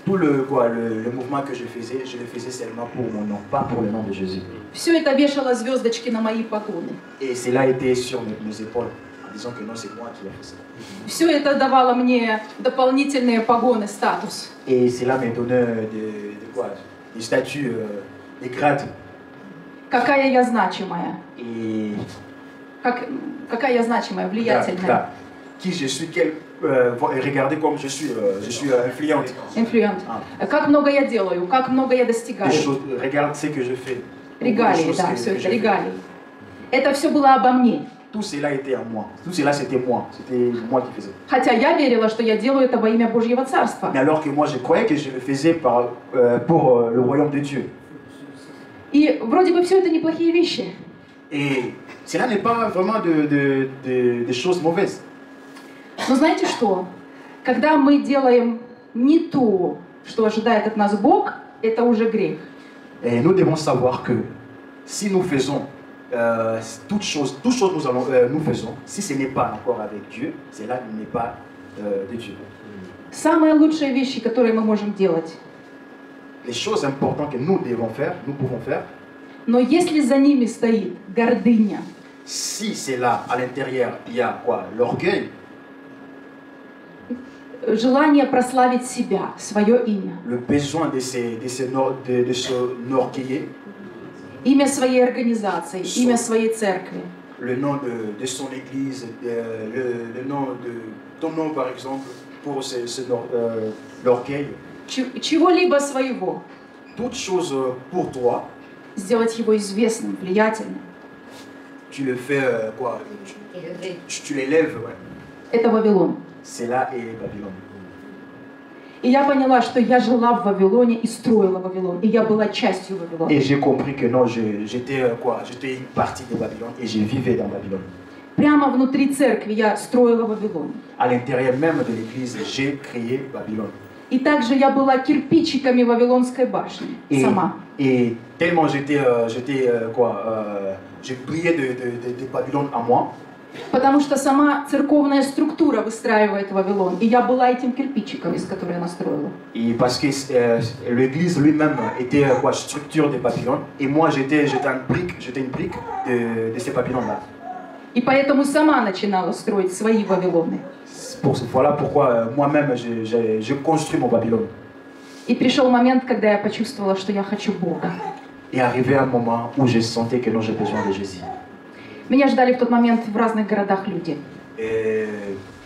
mouvement que je le faisais seulement pour mon nom, pas pour le nom de Jésus. Все это вешало звездочки на мои погоны. Et cela était sur mes épaules, en disant que non, c'est moi qui ai fait ça. Все это давало мне дополнительные погоны, статус. Et cela me donnait des statuts, des grades. Какая я значимая. Et Какая я значимая, влиятельная. Qui je suis, regardez comme je suis influente. Influent. Как много я делаю, как много я достигаю. Regarde ce que je fais. Регалии, да, все это регалии. Это все было обо мне. Tout cela était à moi. Tout cela c'était moi. C'était moi qui faisais. Хотя я верила, что я делаю это во имя Божьего Царства. Mais alors que moi je croyais que je le faisais pour le royaume de Dieu. И вроде бы все это неплохие вещи. Et cela n'est pas vraiment des choses mauvaises. Но знаете что? Когда мы делаем не то, что ожидает от нас Бог, это уже грех. Et nous devons savoir que si nous faisons toutes choses nous faisons, si ce n'est pas encore avec Dieu, cela n'est pas de Dieu. Самые лучшие вещи, которые мы можем делать. Les choses importantes que nous pouvons faire. Но если за ними стоит гордыня, si c'est là, à l'intérieur, il y a quoi? L'orgueil. Желание прославить себя, свое имя. Le besoin de s'enorgueillir. Имя своей организации, имя своей церкви. Le nom de son église, le nom de ton nom par exemple, pour l'orgueil. Чего-либо своего. Toute chose pour toi. Сделать его известным, влиятельным. Tu le fais quoi? Tu l'élèves, ouais. Это Вавилон. C'est là et Babylone. И я поняла, что я жила в Вавилоне и строила Вавилон, и я была частью Вавилона. Et j'ai compris que non, j'étais une partie de Babylone et je vivais dans Babylone. Прямо внутри церкви я строила Вавилон. À l'intérieur même de l'église, j'ai créé Babylone. И также я была кирпичиками Вавилонской башни сама. Et tellement j'ai brillé de Babylone à moi. Потому что сама церковная структура выстраивает Вавилон, и я была этим кирпичиком, из которого я настроила. Et parce que l'église lui-même était structure de Babylone, et moi j'étais une brique de ces Babylone-là. И поэтому сама начинала строить свои Вавилоны. Voilà pourquoi moi-même je construis mon Babylone. И пришел момент, когда я почувствовала, что я хочу Бога. Et arrivé un moment où je sentais que non, j'ai besoin de Jésus. Меня ждали в тот момент в разных городах люди. Et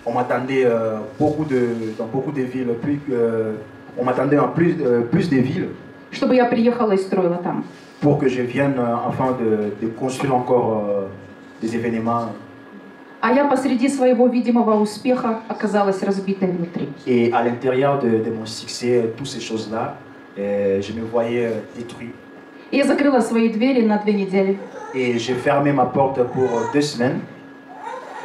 on m'attendait dans beaucoup de villes, on m'attendait en plus de villes. Чтобы я приехала и строила там. Pour que je vienne afin de construire encore des événements. А я посреди своего видимого успеха оказалась разбитой внутри. Et à l'intérieur de mon succès, toutes ces choses-là, je me voyais détruit. И я закрыла свои двери на 2 недели. Et j'ai fermé ma porte pour 2 semaines.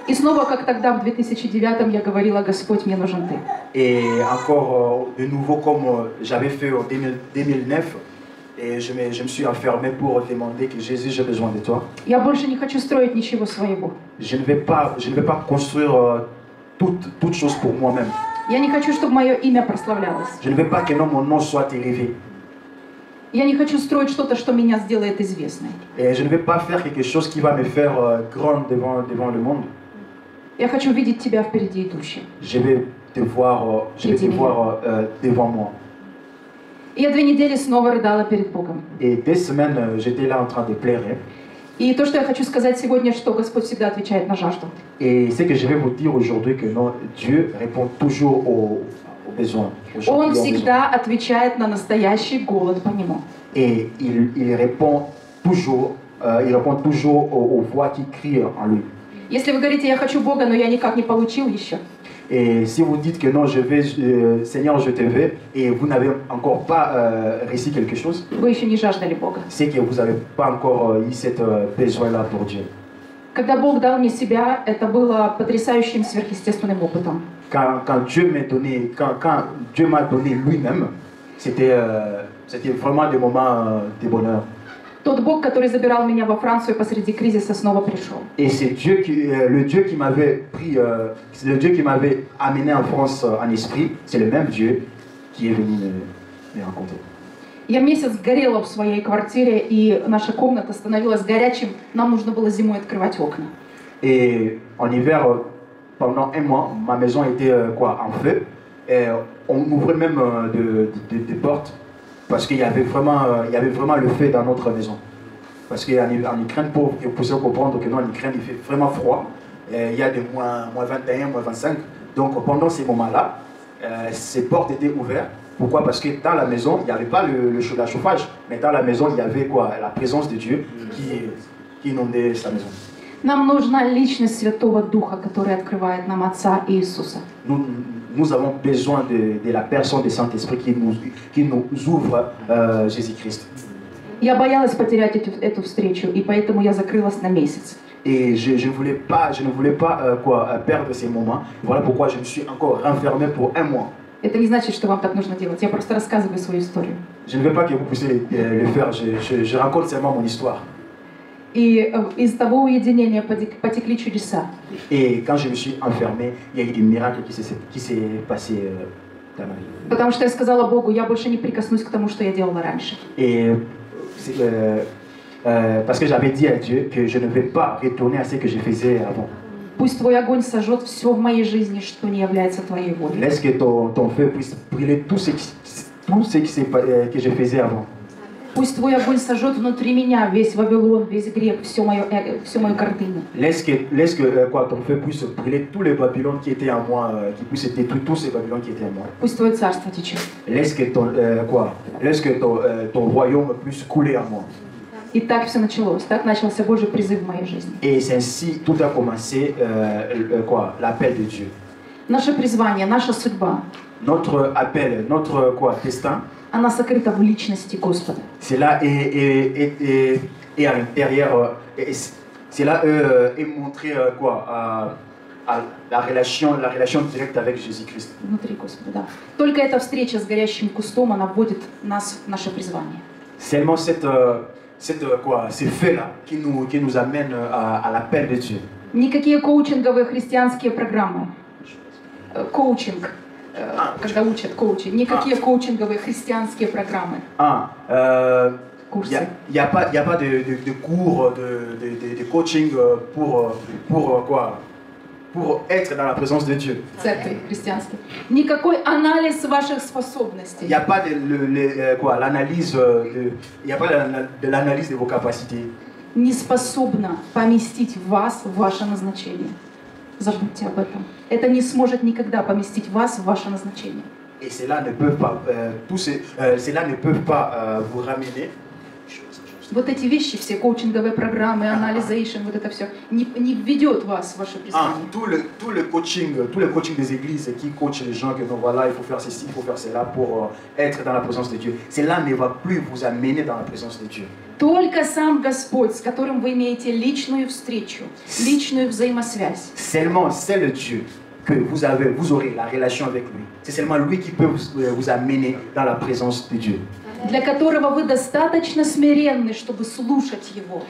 И снова, как тогда в 2009 я говорила: Господь, мне нужен Ты. Et encore de nouveau comme j'avais fait en 2009, et je me suis enfermé pour demander que Jésus, j'ai besoin de toi. Я больше не хочу строить ничего своего. Je ne vais pas construire toute chose pour moi-même. Я не хочу, чтобы мое имя прославлялось. Je ne veux pas que non, mon nom soit élevé. Я не хочу строить что-то, что меня сделает известной. Et je ne vais pas faire quelque chose qui va me faire grande devant le monde. Я хочу видеть Тебя впереди идущим. Je vais te voir devant moi. И я 2 недели снова рыдала перед Богом. Et 2 semaines, j'étais là en train de pleurer. И то, что я хочу сказать сегодня, что Господь всегда отвечает на жажду. Et ce que je vais vous dire aujourd'hui, que non, Dieu répond toujours aux besoins. Он всегда отвечает на настоящий голод по нему. Et il répond toujours aux voix qui crient en lui. Если вы говорите, я хочу Бога, но я никак не получил еще, Et si vous dites que non, je vais, Seigneur, je te veux, et vous n'avez encore pas réussi quelque chose, вы еще не жаждали Бога. c'est que vous n'avez pas encore eu cette besoin-là pour Dieu. Когда Бог дал мне себя, это было потрясающим сверхъестественным опытом. Quand Dieu m'a donné lui-même, c'était vraiment des moments de bonheur. Тот Бог, который забирал меня во Францию посреди кризиса, снова пришел. Et c'est le Dieu qui m'avait pris, c'est le Dieu qui m'avait amené en France en esprit, c'est le même Dieu qui est venu me rencontrer. Я месяц горела в своей квартире, и наша комната становилась горячим. Нам нужно было зимой открывать окна. Et en hiver, pendant un mois, ma maison était en feu. Et on ouvrait même des portes parce qu'il y avait vraiment le feu dans notre maison. Parce qu'en Ukraine, pour que vous puissiez comprendre que non, en Ukraine, il fait vraiment froid. Il y a des moins 21, moins 25. Donc pendant ces moments-là, ces portes étaient ouvertes. Pourquoi? Parce que dans la maison, il n'y avait pas le chauffage, mais dans la maison, il y avait la présence de Dieu qui inondait sa maison. Нам нужна личность Святого Духа, которая открывает нам Отца Иисуса. Nous avons besoin de la personne du Saint-Esprit qui nous ouvre Jésus-Christ. Я боялась потерять эту встречу, и поэтому я закрылась на месяц. Et je ne voulais pas perdre ces moments. Voilà pourquoi je me suis encore renfermé pour un mois. Это не значит, что вам так нужно делать. Я просто рассказываю свою историю. Je ne veux pas que vous puissiez le faire. Je raconte seulement mon histoire. И из того уединения потекли чудеса. Et quand je me suis enfermé, il y a eu des miracles qui s'est passé dans ma vie. Потому что я сказала Богу, я больше не прикоснусь к тому, что я делала раньше. Et parce que j'avais dit à Dieu que je ne vais pas retourner à ce que je faisais avant. Пусть твой огонь сожжет все в моей жизни, что не является твоей волей. Laisse que ton feu puisse brûler tout ce que je faisais avant. Пусть твой огонь сожжет внутри меня весь Вавилон, весь грех, всю мою гордыню. Laisse que ton feu puisse brûler tous les Babylons qui étaient en moi, qui puisse détruire tous ces Babylons qui étaient en moi. Pусть твое царство течет. Laisse que ton royaume puisse couler en moi. И так все началось, так начался Божий призыв в моей жизни. Et c'est ainsi tout a commencé l'appel de Dieu. Наше призвание, наша судьба. Notre appel, notre destin. Она сокрыта в личности Господа. Cela est à l'intérieur, cela est montré à la relation directe avec Jésus-Christ. Внутри Господа, да. Только эта встреча с горящим кустом, она вводит нас в наше призвание. Seulement ce fait-là qui nous amène à l'appel de Dieu. Никакие коучинговые христианские программы. Коучинг. Когда учат коучи. Никакие коучинговые христианские программы. Il n'y a pas de cours de coaching pour être dans la présence de Dieu. Церкви христианские. Никакой анализ ваших способностей. Il n'y a pas de l'analyse de vos capacités. Не способна поместить вас в ваше назначение. Забудьте об этом. Это не сможет никогда поместить вас в ваше назначение. Et cela ne peut pas vous ramener. Вот эти вещи, все коучинговые программы, анализейшн, вот это все, не введет вас в ваше призвание. Tout le coaching des églises qui coachent les gens que non, voilà, il faut faire ceci, il faut faire cela pour être dans la présence de Dieu. Cela ne va plus vous amener dans la présence de Dieu. Только сам Господь, с которым вы имеете личную встречу, личную взаимосвязь. Seulement c'est le Dieu que vous aurez la relation avec lui. C'est seulement lui qui peut vous amener dans la présence de Dieu. Для которого вы достаточно смиренны, чтобы слушать Его.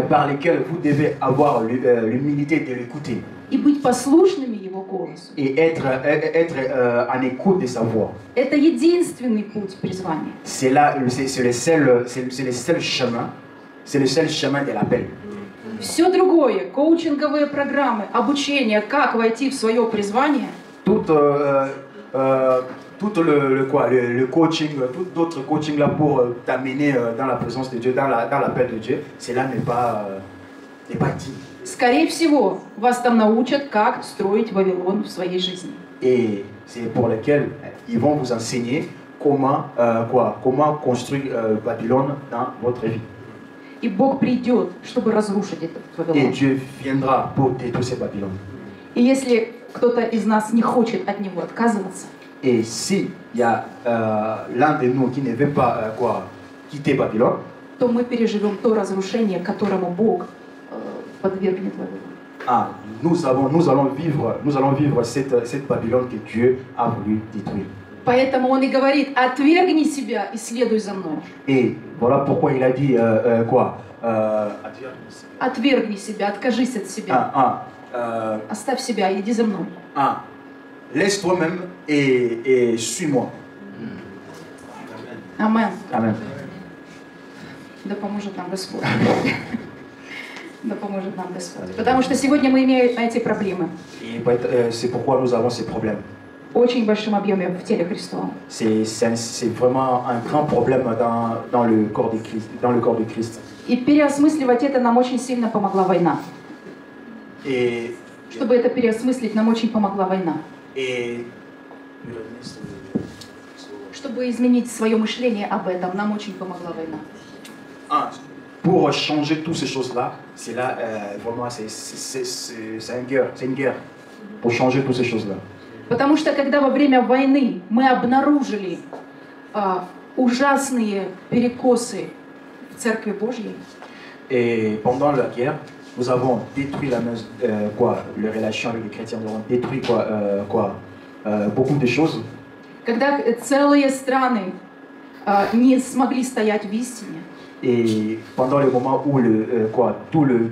Par lesquels vous devez avoir l'humilité de l'écouter. И быть послушными Его голосу. Et être en écoute de sa voix. Это единственный путь призвания. C'est le seul chemin. C'est le seul chemin de l'appel. Все другое, коучинговые программы, обучение, как войти в свое призвание. Tout le coaching, tout d'autres coaching là pour t'amener dans la présence de Dieu, dans l'appel de Dieu, cela n'est pas dit. Скорее всего, вас там научат, как строить Вавилон в своей жизни. Et c'est pour lesquels ils vont vous enseigner comment construire Babylone dans votre vie. И Бог придет, чтобы разрушить этот Et Вавилон. Dieu viendra pour détruire ces Babylone. И если кто-то из нас не хочет от него отказываться, Et si il y a l'un de nous qui ne veut pas quitter Babylone, то мы переживем то разрушение, которому Бог подвергнет Вавилон. nous allons vivre cette Babylone que Dieu a voulu détruire. Поэтому он и говорит: отвергни себя и следуй за мной. Et voilà pourquoi il a dit Отвергни себя, откажись от себя. Оставь себя, иди за мной. Laisse toi-même et suis-moi. Амен. Amen. Да поможет нам Господь. Да поможет нам Господь. Потому что сегодня мы имеем эти проблемы. Et c'est pourquoi nous avons ces problèmes. В очень большом объеме в теле Христовом. C'est vraiment un grand problème dans le corps de Christ. И переосмысливать это нам очень сильно помогла война. Et Чтобы это переосмыслить, нам очень помогла война. Чтобы изменить свое мышление об этом, нам очень помогла война. Pour changer toutes ces choses-là, c'est là vraiment c'est une guerre pour changer toutes ces choses-là. Потому что когда во время войны мы обнаружили ужасные перекосы в Церкви Божьей, Et pendant la guerre, nous avons détruit les relations avec les chrétiens, nous avons détruit beaucoup de choses. когда целые страны не смогли стоять в истине, Et pendant le moment où tout le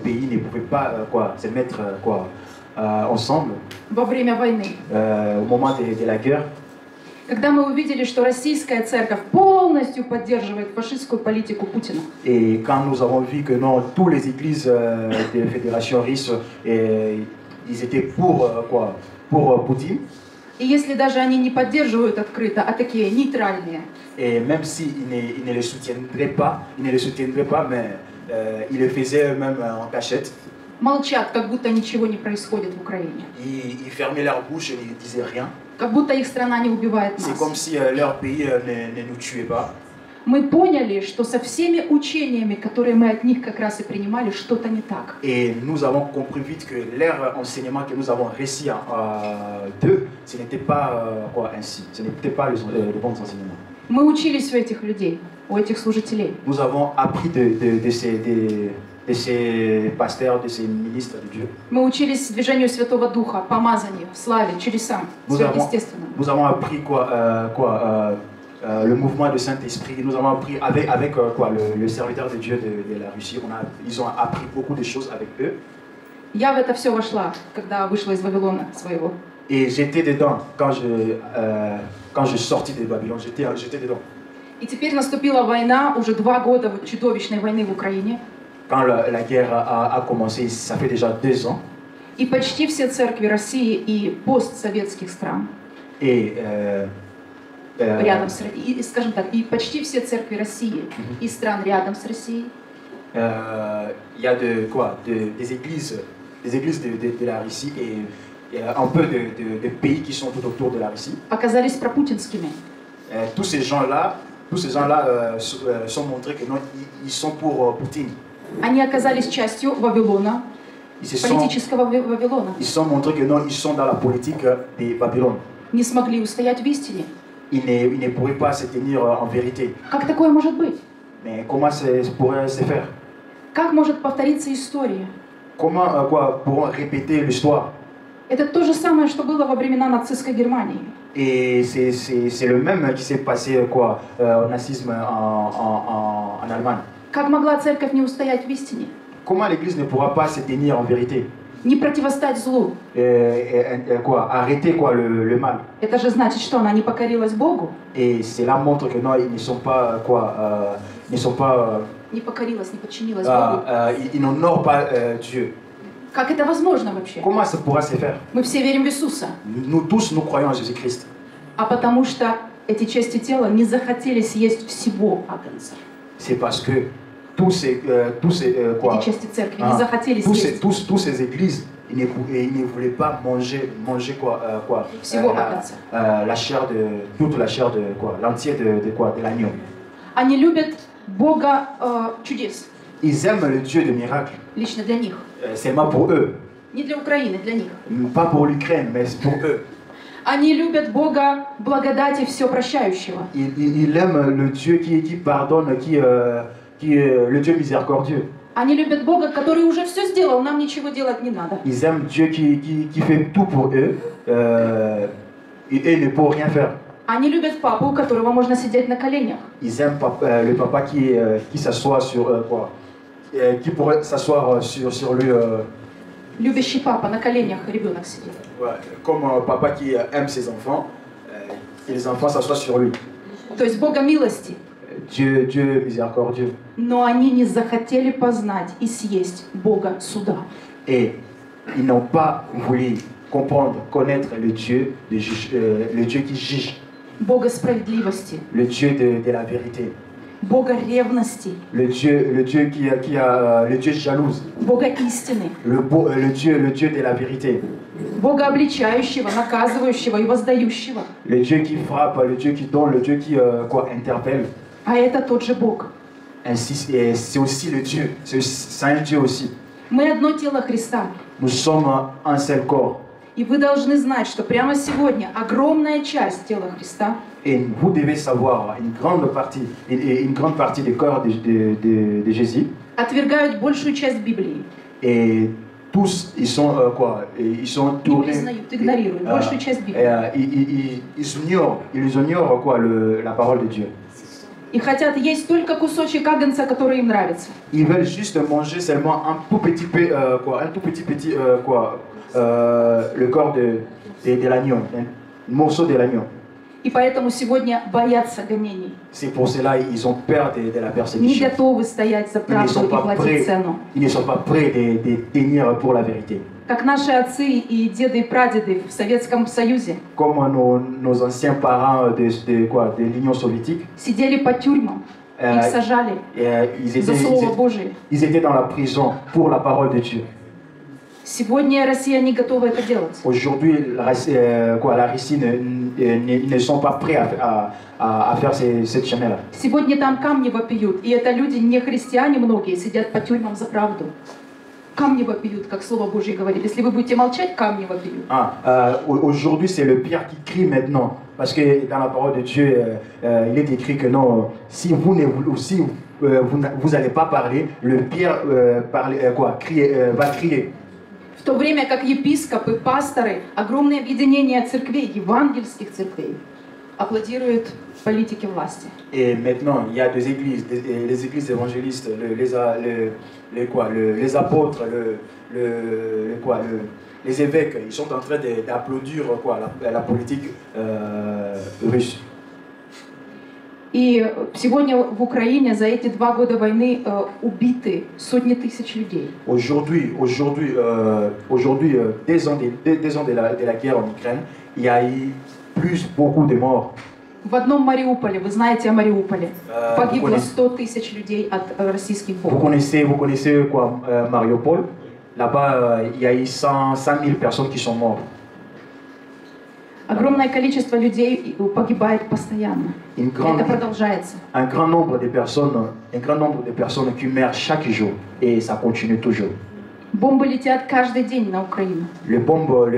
pays ne pouvait pas se mettre ensemble, во время войны, au moment de la guerre, когда мы увидели, что российская церковь полностью поддерживает фашистскую политику Путина, et quand nous avons vu que non, toutes les églises de la fédération russe, ils étaient pour Poutine, и если даже они не поддерживают открыто, а такие нейтральные, et même s'ils ne le soutiendraient pas, mais ils le faisaient eux-mêmes en cachette. молчат, как будто ничего не происходит в Украине, Ils fermaient leur bouche et ils ne disaient rien. как будто их страна не убивает C'est нас. comme si leur pays ne nous tuait pas. Мы поняли, что со всеми учениями, которые мы от них как раз и принимали, что-то не так. Et nous avons compris vite que leur enseignement que nous avons reçu d'eux, ce n'était pas ainsi. Ce n'était pas les bons enseignements. Мы учились у этих людей, у этих служителей. Nous avons appris de ces pasteurs, de ces ministres de Dieu. Мы учились движению Святого Духа, помазанию, славе, чудесам, сверхъестественным. Nous avons appris le mouvement du Saint-Esprit. Nous avons appris avec le serviteur de Dieu de la Russie. Ils ont appris beaucoup de choses avec eux. Я в это все вошла, когда вышла из Вавилона своего. Et j'étais dedans quand je sortis de Babylone. J'étais dedans. И теперь наступила война, уже 2 года чудовищной войны в Украине. Quand la guerre a commencé, ça fait déjà 2 ans. И почти все церкви России и постсоветских стран, Et рядом с, и, скажем так, и почти все церкви России и стран рядом с Россией, il y a des églises de la Russie et un peu de pays qui sont tout autour de la Russie. оказались пропутинскими. Tous ces gens-là sont montrés que non, ils sont pour Poutine. Они оказались частью Вавилона, политического Вавилона. Ils sont montrés que non, ils sont dans la politique de Babylone. Не смогли устоять в истине. Ils ne pourraient pas se tenir en vérité. Как такое может быть? Mais comment ça pourrait se faire? Как может повториться история? Comment pourront répéter l'histoire? Это то же самое, что было во времена нацистской Германии. Et c'est le même qui s'est passé au nazisme en Allemagne. Как могла церковь не устоять в истине? Comment l'Église ne pourra pas se tenir en vérité? Не противостать злу? Arrêter le mal. Это же значит, что она не покорилась Богу? Et cela montre que non, ils ne sont pas Не покорилась, не подчинилась Богу. Ils n'honorent pas Dieu. Как это возможно вообще? Comment ça pourra se faire? Мы все верим в Иисуса. Nous tous, nous croyons en Jésus-Christ. А потому что эти части тела не захотели съесть всего агнца. C'est parce que tous ces Эти части церкви не захотели съесть. tous ces églises il ne voulait pas manger quoi, Всего агнца. la chair toute la chair de quoi, l'entier de l'agneau. Они любят Бога чудес. Ils aiment le Dieu de miracles. Лично для них. Seulement pour eux. Не для Украины, для них. Pas pour l'Ukraine, mais pour eux. Они любят Бога благодати все прощающего. Ils aiment le Dieu qui pardonne, qui est le Dieu miséricordieux. Они любят Бога, который уже все сделал, нам ничего делать не надо. Ils aiment Dieu qui fait tout pour eux et ne peut rien faire. Они любят папу, у которого можно сидеть на коленях. Ils aiment le papa qui s'assoit sur qui pourrait s'asseoir sur lui. Любящий папа, на коленях ребенок сидит. Comme papa qui aime ses enfants, et les enfants s'assoient sur lui. То есть Бога милости. Dieu miséricordieux. Но они не захотели познать и съесть Бога суда. Et ils n'ont pas voulu comprendre, connaître le Dieu qui juge. Бога справедливости. Le Dieu de la vérité. Бога ревности. Le Dieu qui a le Dieu jalouse. Бога истины. Le Dieu de la vérité. Бога обличающего, наказывающего и воздающего. Le Dieu qui frappe, le Dieu qui donne, le Dieu qui interpelle. А это тот же Бог. Ainsi, c'est aussi le Dieu, c'est un Dieu aussi. Мы одно тело Христа. Nous sommes un seul corps. И вы должны знать, что прямо сегодня огромная часть тела Христа Et vous devez savoir, une grande partie du corps de Jésus. отвергают большую часть Библии. Et tous, ils sont ils sont Не tournés. признают, игнорируют большую часть Библии. Ils ignorent quoi, la parole de Dieu. И хотят есть только кусочек агнца, который им нравится. Ils veulent juste manger seulement un tout petit peu, le corps de l'agneau, un morceau de l'agneau. И поэтому сегодня боятся гонений. C'est pour cela qu'ils ont peur de la Не persécution. готовы стоять за правду и платить цену. Ils ne sont pas prêts de tenir pour la vérité. Как наши отцы и деды и прадеды в Советском Союзе Comme nos anciens parents de l'Union soviétique, сидели по тюрьмам, их сажали за Слово Божие. ils étaient dans la prison pour la parole de Dieu. Сегодня Россия не готова это делать. Aujourd'hui, la Russie ne sont pas prêts à faire cette chemin-là. Сегодня там камни вопиют, и это люди не христиане многие, сидят по тюрьмам за правду. Камни вопиют, как Слово Божье говорит. Если вы будете молчать, камни вопиют. Aujourd'hui, c'est le Pierre qui crie maintenant. Parce que dans la parole de Dieu, il est écrit que non, si vous n'allez pas parler, le Pierre va crier. В то время как епископы, пасторы, огромные объединения церквей, евангельских церквей, аплодируют политике власти. Et maintenant, il y a des églises, les églises évangélistes, les apôtres, les évêques, ils sont en train d'applaudir la politique russe. И сегодня в Украине за эти 2 года войны убиты сотни тысяч людей. Aujourd'hui, 2 ans de la guerre en Ukraine, il y a eu beaucoup de morts. В одном Мариуполе, вы знаете о Мариуполе, погибло 100 тысяч людей от российских бомб. Vous connaissez quoi, Mariupol? Là-bas, il y a eu 100 000 personnes qui sont mortes. Огромное количество людей погибает постоянно. Это продолжается. Un grand nombre de personnes qui meurent chaque jour, et ça continue toujours. Бомбы летят каждый день на Украину. Les bombes,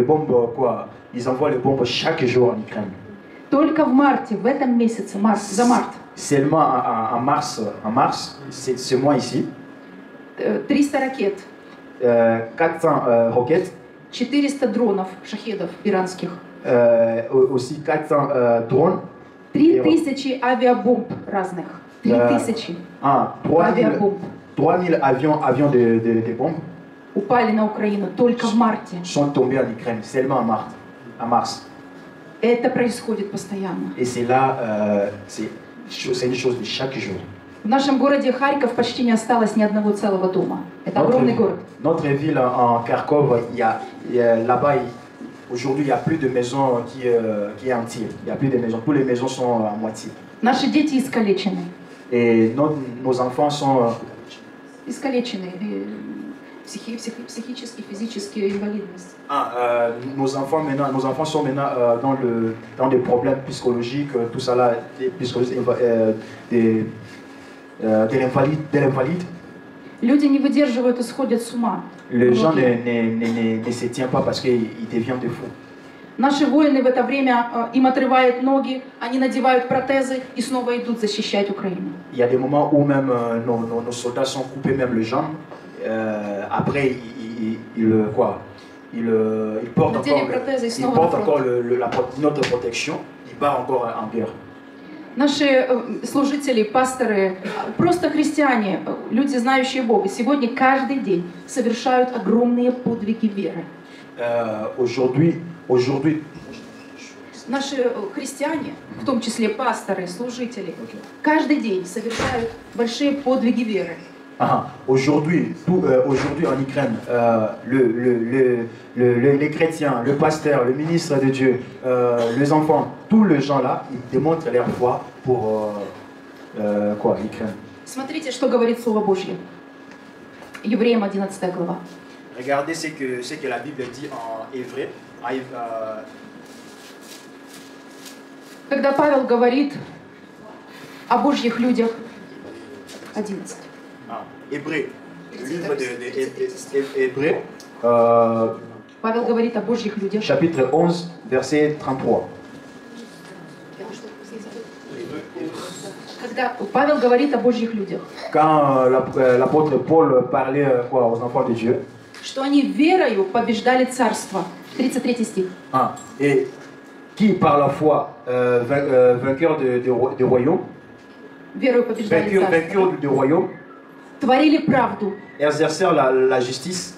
ils envoient les bombes chaque jour en Ukraine. Только в марте, в этом месяце, за март. Seulement en mars, ce mois ici. 300 ракет. 400 roquettes. 400 дронов, шахедов иранских. Aussi 400 drones. 3000 авиабомб разных. 3000 авиабомб. 3000 avions de bombes. Упали на Украину только в марте. Sont tombés en Ukraine seulement en mars. Это происходит постоянно. Et c'est là, c'est une chose de chaque jour. В нашем городе Харьков почти не осталось ни одного целого дома. Это огромный город. Notre ville en Kharkov, là-bas, aujourd'hui, il n'y a plus de maisons qui est entière. Il n'y a plus de maisons. Toutes les maisons sont à moitié. Наши дети искалечены. Et nos enfants sont искалечены. психические, физические инвалидность. Nos enfants sont maintenant dans des problèmes psychologiques, tout ça là, de l'invalide. Люди не выдерживают и сходят с ума. Les gens ne se tiennent pas parce qu'ils deviennent de fous. Наши воины в это время им отрывают ноги, они надевают протезы и снова идут защищать Украину. Il y a des moments où même nos soldats sont coupés même les jambes. Après, ils portent encore notre protection. Ils partent encore en guerre. Наши служители, пасторы, просто христиане, люди, знающие Бога, сегодня каждый день совершают огромные подвиги веры. Aujourd'hui, наши христиане, в том числе пасторы, служители, каждый день совершают большие подвиги веры. Aujourd'hui en Ukraine, les chrétiens, le pasteur, le ministre de Dieu, les enfants, tous les gens là, ils démontrent leur foi pour l'Ukraine. Смотрите, что говорит Слово Божье. Евреям 11 глава. Regardez ce que la Bible dit en hébreu. Когда Павел говорит о Божьих людях, 11. Hébreu, le livre de Hébreu, Павел говорит о Божьих людях. Chapitre 11, verset 33. Когда Павел говорит о Божьих людях. Quand l'apôtre Paul parlait aux enfants de Dieu, что они верою побеждали царство. 33 стих. Et qui par la foi vainqueur de royaume, верою побеждали царство. Vainqueur du royaume, творили правду, exercèrent la justice,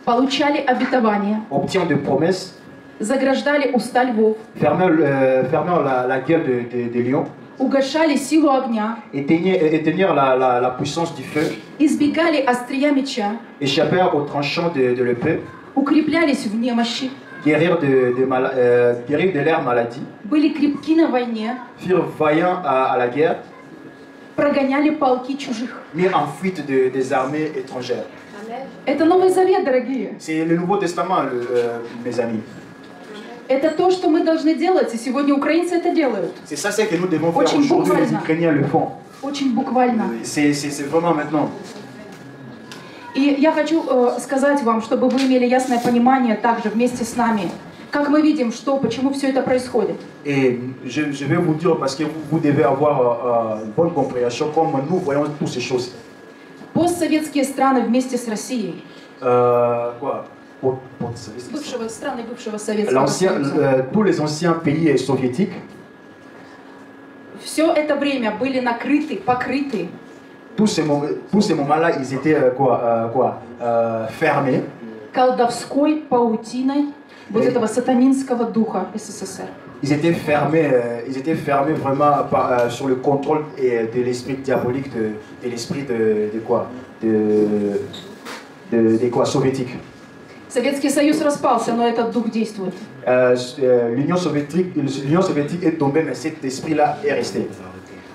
получали обетования, obtient des promesses, заграждали уста львов, fermèrent la gueule des lions, угашали силу огня, éteignirent la puissance du feu, избегали острия меча, échappèrent aux tranchants de l'épée, укреплялись в немощи, guérir de leur maladie, были крепки на войне, firent vaillants à la guerre, прогоняли полки чужих. mis en fuite des armées étrangères. Это Новый Завет, дорогие. C'est le Nouveau Testament, mes amis. Это то, что мы должны делать, и сегодня украинцы это делают. C'est ça que nous devons faire aujourd'hui, les Ukrainiens le font. Очень буквально. C'est vraiment maintenant. И я хочу сказать вам, чтобы вы имели ясное понимание также вместе с нами, как мы видим, что, почему все это происходит. Et je vais vous dire parce que vous devez avoir une bonne compréhension comme nous voyons toutes ces choses. Постсоветские страны вместе с Россией. Quoi? Страны бывшего Советского Союза. Tous les anciens pays soviétiques. Все это время были накрыты, покрыты. Tous ces moments-là, ils étaient fermés. Колдовской паутиной вот этого сатанинского духа СССР. Ils étaient fermés vraiment sur le contrôle de l'esprit diabolique de l'esprit soviétique. Советский Союз распался, но этот дух действует. L'Union soviétique est tombée, mais cet esprit-là est resté.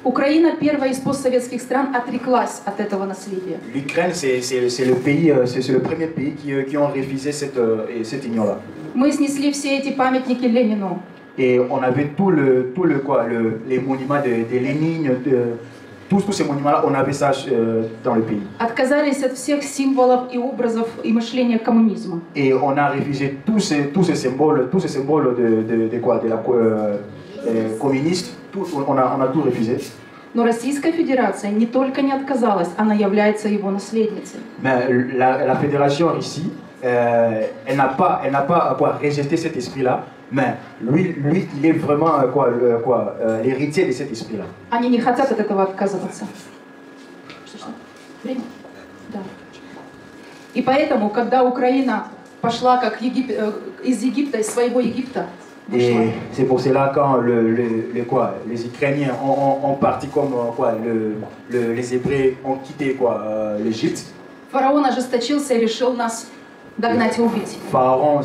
Украина, первая из постсоветских стран, отреклась от этого наследия. L'Ukraine, c'est le premier pays qui ont refusé cette union-là. Мы снесли все эти памятники Ленину. Et on avait les monuments de Lénine, tous ces monuments-là, on avait ça dans le pays. Отказались от всех символов и образов и мышления коммунизма. Et on a refusé tous ces symboles de la communiste. On a tout refusé. Но Российская Федерация не только не отказалась, она является его наследницей. Mais la fédération ici, elle n'a pas rejeté cet esprit-là, mais lui, il est vraiment l'héritier de cet esprit-là. Они не хотят от этого отказываться. Время? Да. И поэтому, когда Украина пошла как из Египта, из своего Египта, et c'est pour cela quand les Ukrainiens ont parti comme les Hébreux ont quitté l'Égypte. Фараон ожесточился и решил нас догнать и убить. Pharaon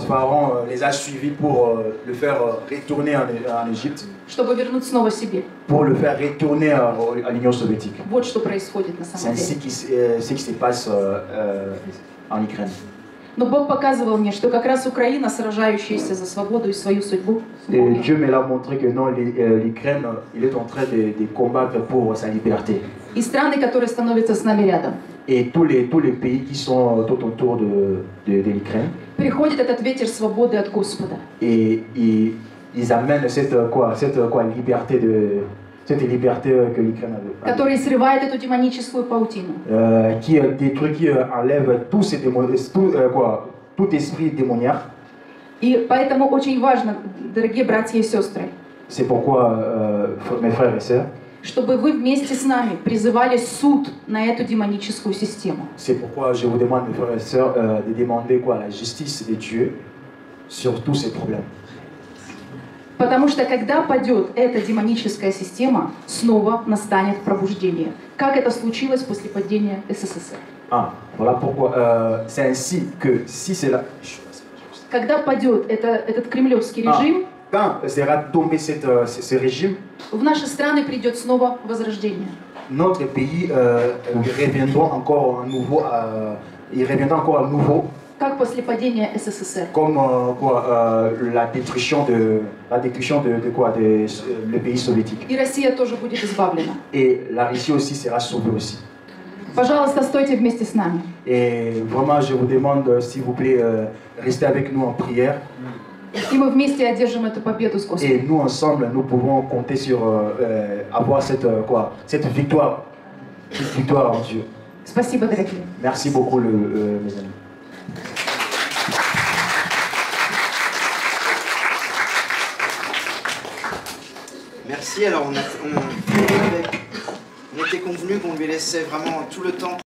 les a suivis pour le faire retourner en Égypte, Чтобы вернуть снова себе. pour le faire retourner à l'Union soviétique. Вот что происходит на C'est самом ainsi деле. ce qui se passe en Ukraine. Но Бог показывал мне, что как раз Украина, сражающаяся за свободу и свою судьбу, Et Dieu me l'a montré que non, l'Ukraine, il est en train de combattre pour sa liberté. и страны, которые становятся с нами рядом, Et tous les pays qui sont tout autour de l'Ukraine, приходит этот ветер свободы от Господа. et ils amènent cette liberté que l'Ukraine a, Который срывает эту демоническую паутину. qui détruit, qui enlève tout esprit démoniaque. И поэтому очень важно, дорогие братья и сестры, C'est pourquoi, mes frères et sœurs, чтобы вы вместе с нами призывали суд на эту демоническую систему. c'est pourquoi je vous demande, mes frères et sœurs, de demander la justice de Dieu sur tous ces problèmes. Потому что когда падет эта демоническая система, снова настанет пробуждение. Как это случилось после падения СССР. Voilà pourquoi c'est ainsi que si c'est là. Когда падет этот кремлевский режим, Quand sera tombé ce régime, в наши страны придет снова возрождение. notre pays reviendra encore à nouveau, Как после падения СССР. comme la destruction de le pays soviétique. И Россия тоже будет избавлена. Et la Russie aussi sera sauvée aussi. Пожалуйста, стойте вместе с нами. Et vraiment, je vous demande, s'il vous plaît, restez avec nous en prière. И мы вместе одержим эту победу с Господом. Et nous, ensemble, nous pouvons compter sur avoir cette victoire en Dieu. Спасибо, дорогие. Merci beaucoup, mes amis. Merci, alors on était convenu qu'on lui laissait vraiment tout le temps.